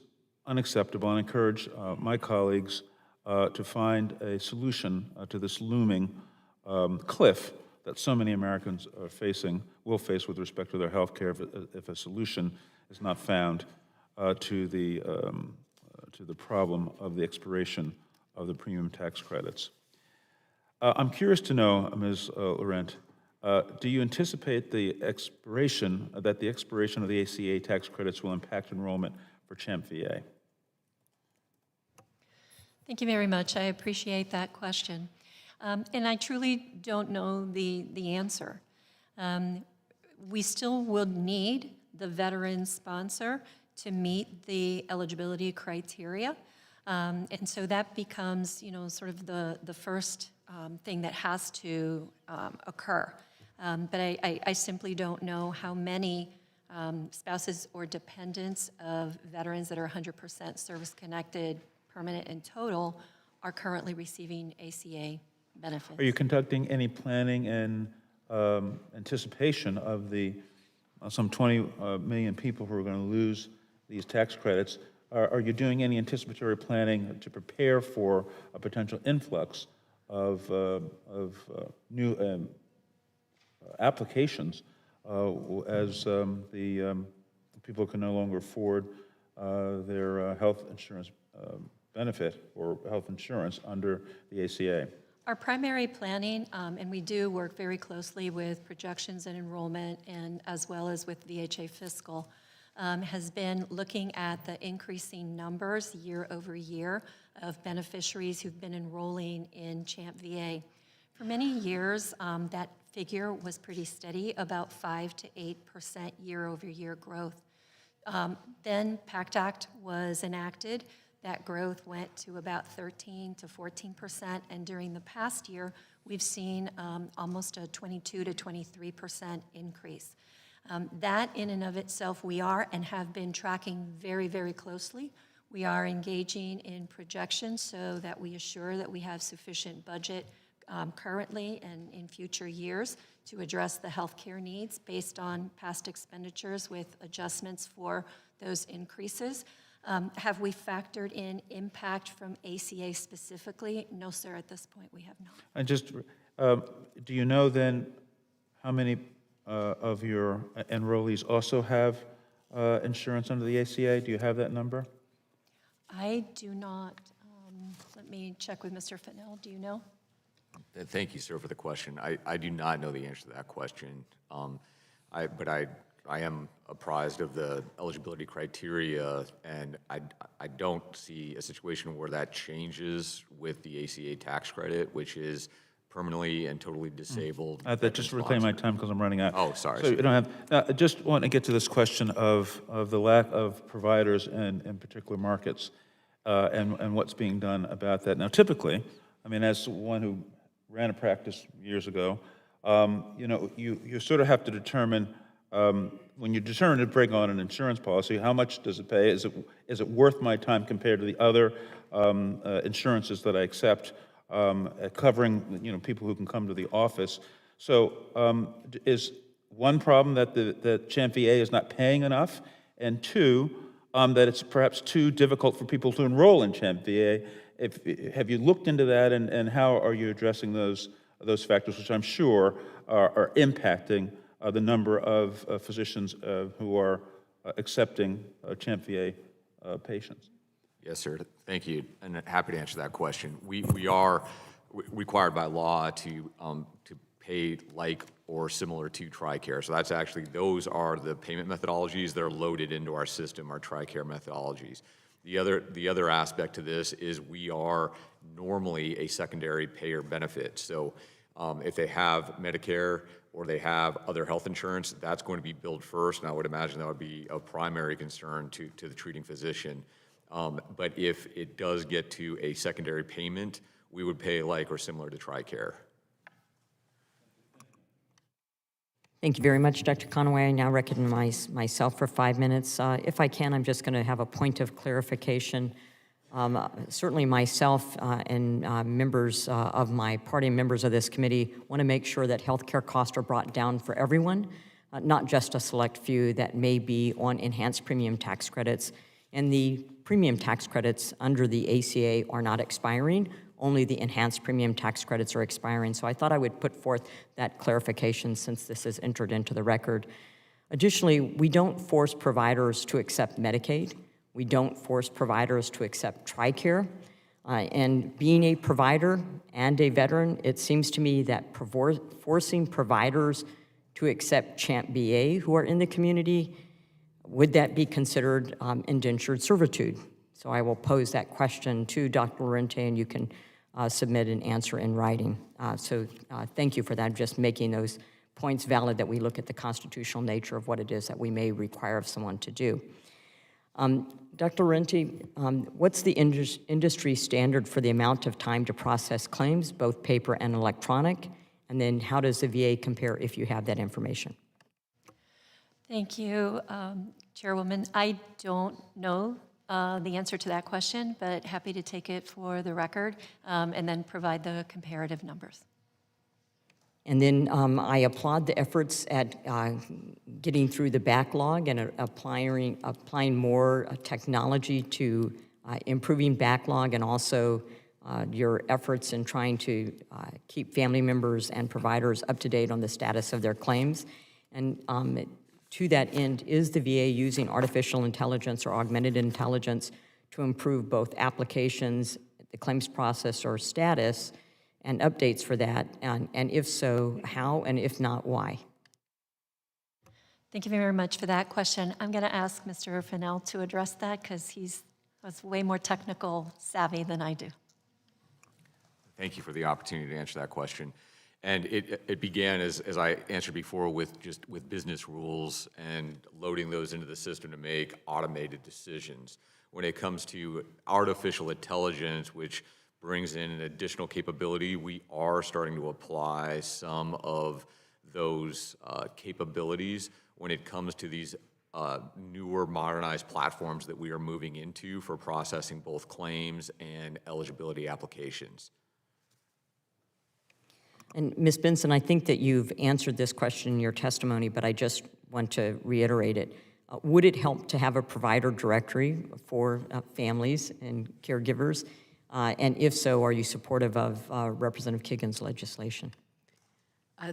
unacceptable, and I encourage my colleagues to find a solution to this looming cliff that so many Americans will face with respect to their health care if a solution is not found to the problem of the expiration of the premium tax credits. I'm curious to know, Ms. Llorente, do you anticipate the expiration of the ACA tax credits will impact enrollment for CHAMPVA? Thank you very much. I appreciate that question. And I truly don't know the answer. We still would need the veteran sponsor to meet the eligibility criteria. And so that becomes, sort of the first thing that has to occur. But I simply don't know how many spouses or dependents of veterans that are 100% service-connected, permanent and total, are currently receiving ACA benefits. Are you conducting any planning and anticipation of the some 20 million people who are going to lose these tax credits? Are you doing any anticipatory planning to prepare for a potential influx of new applications as the people can no longer afford their health insurance benefit or health insurance under the ACA? Our primary planning, and we do work very closely with projections and enrollment, and as well as with VHA Fiscal, has been looking at the increasing numbers year over year of beneficiaries who've been enrolling in CHAMPVA. For many years, that figure was pretty steady, about 5 to 8% year-over-year growth. Then PACT Act was enacted. That growth went to about 13 to 14%, and during the past year, we've seen almost a 22 to 23% increase. That in and of itself, we are and have been tracking very, very closely. We are engaging in projections so that we assure that we have sufficient budget currently and in future years to address the healthcare needs based on past expenditures with adjustments for those increases. Have we factored in impact from ACA specifically? No, sir, at this point we have not. And just, do you know then how many of your enrollees also have insurance under the ACA? Do you have that number? I do not. Let me check with Mr. Fennell. Do you know? Thank you, sir, for the question. I do not know the answer to that question, but I am apprised of the eligibility criteria, and I don't see a situation where that changes with the ACA tax credit, which is permanently and totally disabled. Just reclaim my time because I'm running out. Oh, sorry. So you don't have. I just want to get to this question of the lack of providers in particular markets, and what's being done about that. Now, typically, I mean, as one who ran a practice years ago, you sort of have to determine. When you're determined to bring on an insurance policy, how much does it pay? Is it worth my time compared to the other insurances that I accept, covering people who can come to the office? So is one problem that the CHAMPVA is not paying enough, and two, that it's perhaps too difficult for people to enroll in CHAMPVA? Have you looked into that, and how are you addressing those factors, which I'm sure are impacting the number of physicians who are accepting CHAMPVA patients? Yes, sir. Thank you, and happy to answer that question. We are required by law to pay like or similar to TRICARE. So that's actually, those are the payment methodologies that are loaded into our system, our TRICARE methodologies. The other aspect to this is we are normally a secondary payer benefit. So if they have Medicare or they have other health insurance, that's going to be billed first, and I would imagine that would be a primary concern to the treating physician. But if it does get to a secondary payment, we would pay like or similar to TRICARE. Thank you very much, Dr. Conaway. I now recognize myself for 5 minutes. If I can, I'm just going to have a point of clarification. Certainly myself and members of my party and members of this committee want to make sure that healthcare costs are brought down for everyone, not just a select few that may be on enhanced premium tax credits. And the premium tax credits under the ACA are not expiring. Only the enhanced premium tax credits are expiring. So I thought I would put forth that clarification since this is entered into the record. Additionally, we don't force providers to accept Medicaid. We don't force providers to accept TRICARE. And being a provider and a veteran, it seems to me that forcing providers to accept CHAMPVA who are in the community, would that be considered indentured servitude? So I will pose that question to Dr. Llorente, and you can submit an answer in writing. So thank you for that. I'm just making those points valid, that we look at the constitutional nature of what it is that we may require of someone to do. Dr. Llorente, what's the industry standard for the amount of time to process claims, both paper and electronic? And then how does the VA compare if you have that information? Thank you, Chairwoman. I don't know the answer to that question, but happy to take it for the record and then provide the comparative numbers. And then I applaud the efforts at getting through the backlog and applying more technology to improving backlog, and also your efforts in trying to keep family members and providers up to date on the status of their claims. And to that end, is the VA using artificial intelligence or augmented intelligence to improve both applications, the claims process or status, and updates for that? And if so, how? And if not, why? Thank you very much for that question. I'm going to ask Mr. Fennell to address that because he's way more technical savvy than I do. Thank you for the opportunity to answer that question. And it began, as I answered before, with business rules and loading those into the system to make automated decisions. When it comes to artificial intelligence, which brings in an additional capability, we are starting to apply some of those capabilities when it comes to these newer modernized platforms that we are moving into for processing both claims and eligibility applications. And Ms. Benson, I think that you've answered this question in your testimony, but I just want to reiterate it. Would it help to have a provider directory for families and caregivers? And if so, are you supportive of Representative Kagan's legislation?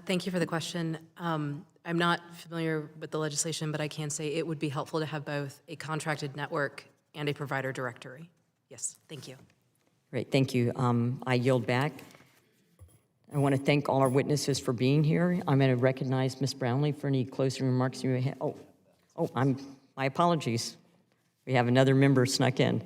Thank you for the question. I'm not familiar with the legislation, but I can say it would be helpful to have both a contracted network and a provider directory. Yes, thank you. Great, thank you. I yield back. I want to thank all our witnesses for being here. I'm going to recognize Ms. Brownlee for any closing remarks you may have. My apologies. We have another member snuck in.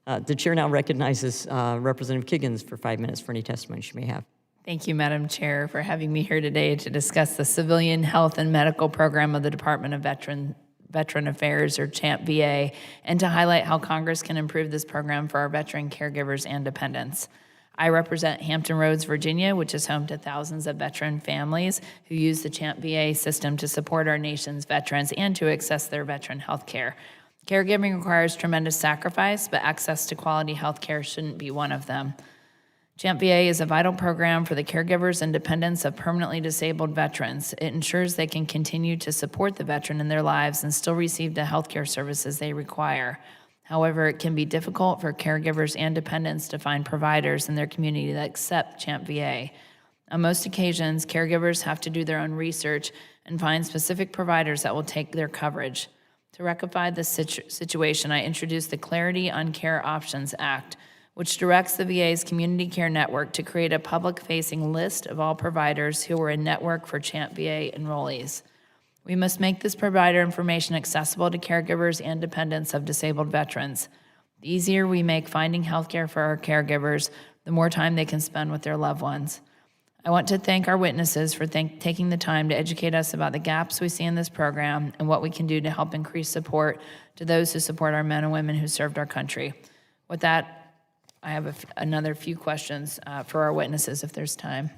The chair now recognizes Representative Kiggins for 5 minutes for any testimony she may have. Thank you, Madam Chair, for having me here today to discuss the Civilian Health and Medical Program of the Department of Veteran Affairs, or CHAMPVA, and to highlight how Congress can improve this program for our veteran caregivers and dependents. I represent Hampton Roads, Virginia, which is home to thousands of veteran families who use the CHAMPVA system to support our nation's veterans and to access their veteran health care. Caregiving requires tremendous sacrifice, but access to quality health care shouldn't be one of them. CHAMPVA is a vital program for the caregivers and dependents of permanently disabled veterans. It ensures they can continue to support the veteran in their lives and still receive the health care services they require. However, it can be difficult for caregivers and dependents to find providers in their community that accept CHAMPVA. On most occasions, caregivers have to do their own research and find specific providers that will take their coverage. To rectify this situation, I introduced the Clarity on Care Options Act, which directs the VA's Community Care Network to create a public-facing list of all providers who are in network for CHAMPVA enrollees. We must make this provider information accessible to caregivers and dependents of disabled veterans. The easier we make finding health care for our caregivers, the more time they can spend with their loved ones. I want to thank our witnesses for taking the time to educate us about the gaps we see in this program and what we can do to help increase support to those who support our men and women who served our country. With that, I have another few questions for our witnesses if there's time.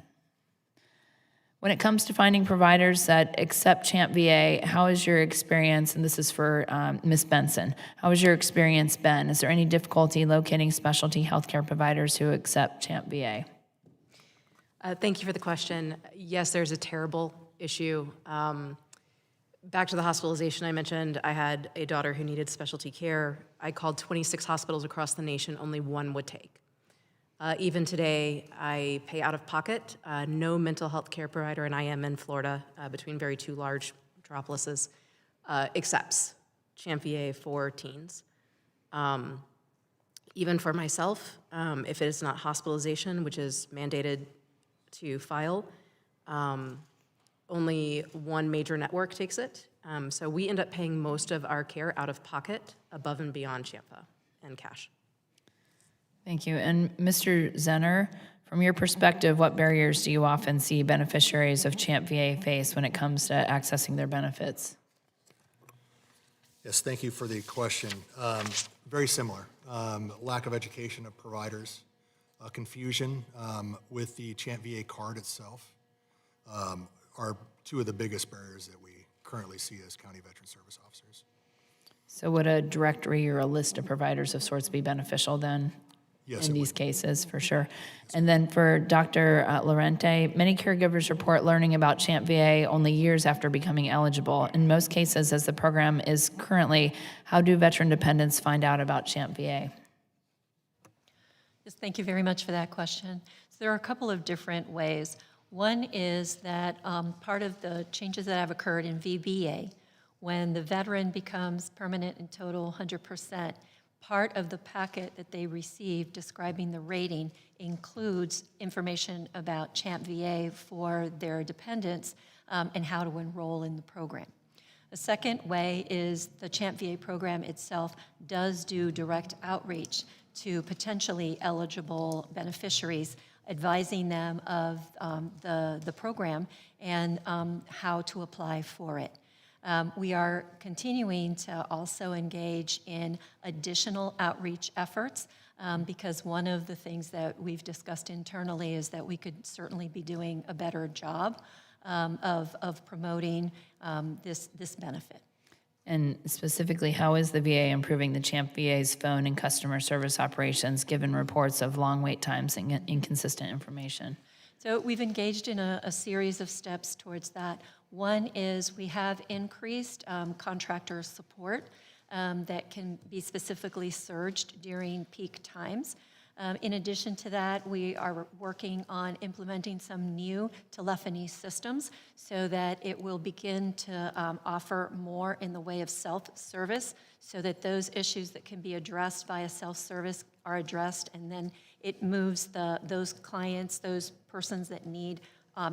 When it comes to finding providers that accept CHAMPVA, how is your experience, and this is for Ms. Benson, how has your experience been? Is there any difficulty locating specialty healthcare providers who accept CHAMPVA? Thank you for the question. Yes, there's a terrible issue. Back to the hospitalization I mentioned, I had a daughter who needed specialty care. I called 26 hospitals across the nation, only one would take. Even today, I pay out of pocket. No mental health care provider, and I am in Florida, between two large metropolises, accepts CHAMPVA for teens. Even for myself, if it is not hospitalization, which is mandated to file, only one major network takes it. So we end up paying most of our care out of pocket above and beyond CHAMPVA and cash. Thank you. And Mr. Zenner, from your perspective, what barriers do you often see beneficiaries of CHAMPVA face when it comes to accessing their benefits? Yes, thank you for the question. Very similar. Lack of education of providers, confusion with the CHAMPVA card itself are two of the biggest barriers that we currently see as county veteran service officers. So would a directory or a list of providers of sorts be beneficial then? Yes, in these cases, for sure. And then for Dr. Llorente, many caregivers report learning about CHAMPVA only years after becoming eligible. In most cases, as the program is currently, how do veteran dependents find out about CHAMPVA? Yes, thank you very much for that question. So there are a couple of different ways. One is that part of the changes that have occurred in VBA, when the veteran becomes permanent and total 100%, part of the packet that they receive describing the rating includes information about CHAMPVA for their dependents and how to enroll in the program. The second way is the CHAMPVA program itself does do direct outreach to potentially eligible beneficiaries advising them of the program and how to apply for it. We are continuing to also engage in additional outreach efforts because one of the things that we've discussed internally is that we could certainly be doing a better job of promoting this benefit. And specifically, how is the VA improving the CHAMPVA's phone and customer service operations, given reports of long wait times and inconsistent information? So we've engaged in a series of steps towards that. One is we have increased contractor support that can be specifically surged during peak times. In addition to that, we are working on implementing some new telephony systems so that it will begin to offer more in the way of self-service so that those issues that can be addressed via self-service are addressed, and then it moves those clients, those persons that need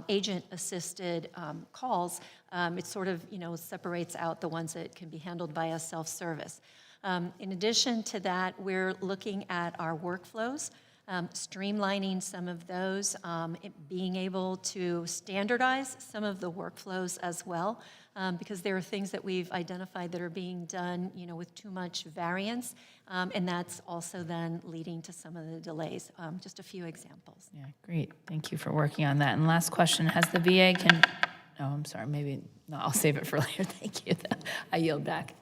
agent-assisted calls, it sort of, separates out the ones that can be handled via self-service. In addition to that, we're looking at our workflows, streamlining some of those, being able to standardize some of the workflows as well, because there are things that we've identified that are being done, with too much variance, and that's also then leading to some of the delays. Just a few examples. Yeah, great. Thank you for working on that. And last question, has the VA I'll save it for later. Thank you. I yield back.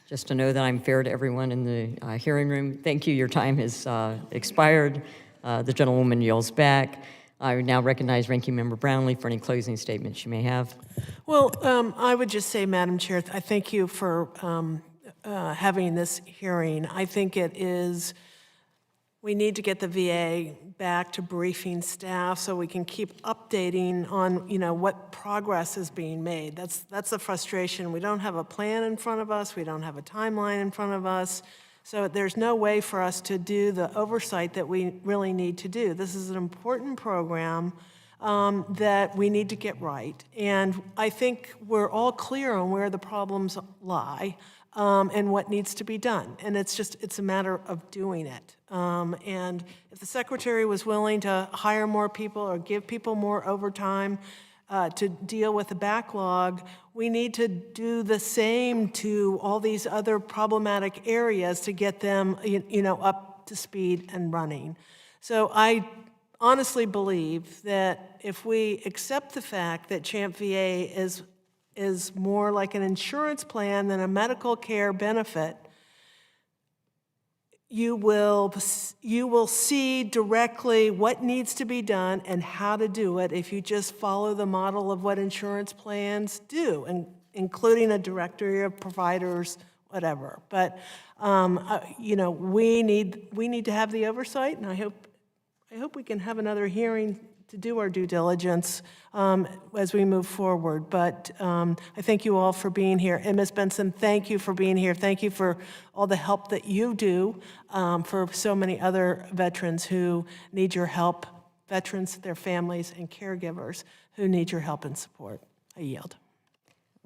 Just to know that I'm fair to everyone in the hearing room. Thank you. Your time has expired. The gentlewoman yields back. I would now recognize Ranking Member Brownlee for any closing statements you may have. Well, I would just say, Madam Chair, I thank you for having this hearing. I think we need to get the VA back to briefing staff so we can keep updating on, what progress is being made. That's the frustration. We don't have a plan in front of us. We don't have a timeline in front of us. So there's no way for us to do the oversight that we really need to do. This is an important program that we need to get right. And I think we're all clear on where the problems lie and what needs to be done. And it's a matter of doing it. And if the Secretary was willing to hire more people or give people more overtime to deal with the backlog, we need to do the same to all these other problematic areas to get them, up to speed and running. So I honestly believe that if we accept the fact that CHAMPVA is more like an insurance plan than a medical care benefit, you will see directly what needs to be done and how to do it if you just follow the model of what insurance plans do, and including a directory of providers, whatever. But we need to have the oversight, and I hope we can have another hearing to do our due diligence as we move forward. But I thank you all for being here. And Ms. Benson, thank you for being here. Thank you for all the help that you do for so many other veterans who need your help, veterans, their families, and caregivers who need your help and support. I yield.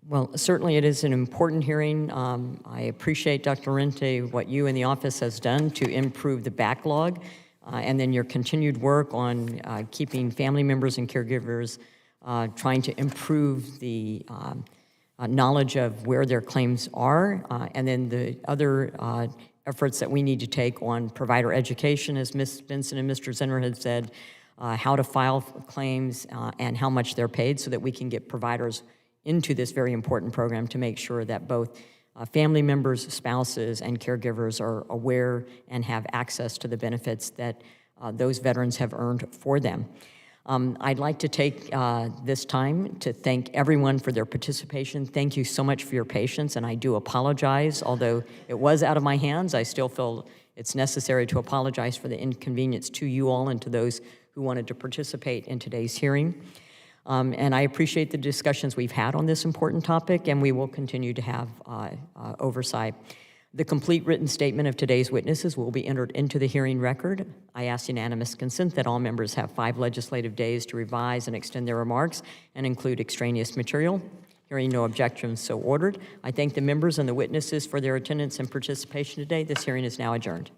Well, certainly it is an important hearing. I appreciate, Dr. Llorente, what you and the office has done to improve the backlog. And then your continued work on keeping family members and caregivers trying to improve the knowledge of where their claims are, and then the other efforts that we need to take on provider education, as Ms. Benson and Mr. Zenner had said, how to file claims and how much they're paid so that we can get providers into this very important program to make sure that both family members, spouses, and caregivers are aware and have access to the benefits that those veterans have earned for them. I'd like to take this time to thank everyone for their participation. Thank you so much for your patience, and I do apologize. Although it was out of my hands, I still feel it's necessary to apologize for the inconvenience to you all and to those who wanted to participate in today's hearing. And I appreciate the discussions we've had on this important topic, and we will continue to have oversight. The complete written statement of today's witnesses will be entered into the hearing record. I ask unanimous consent that all members have 5 legislative days to revise and extend their remarks and include extraneous material. Hearing no objections, so ordered. I thank the members and the witnesses for their attendance and participation today. This hearing is now adjourned.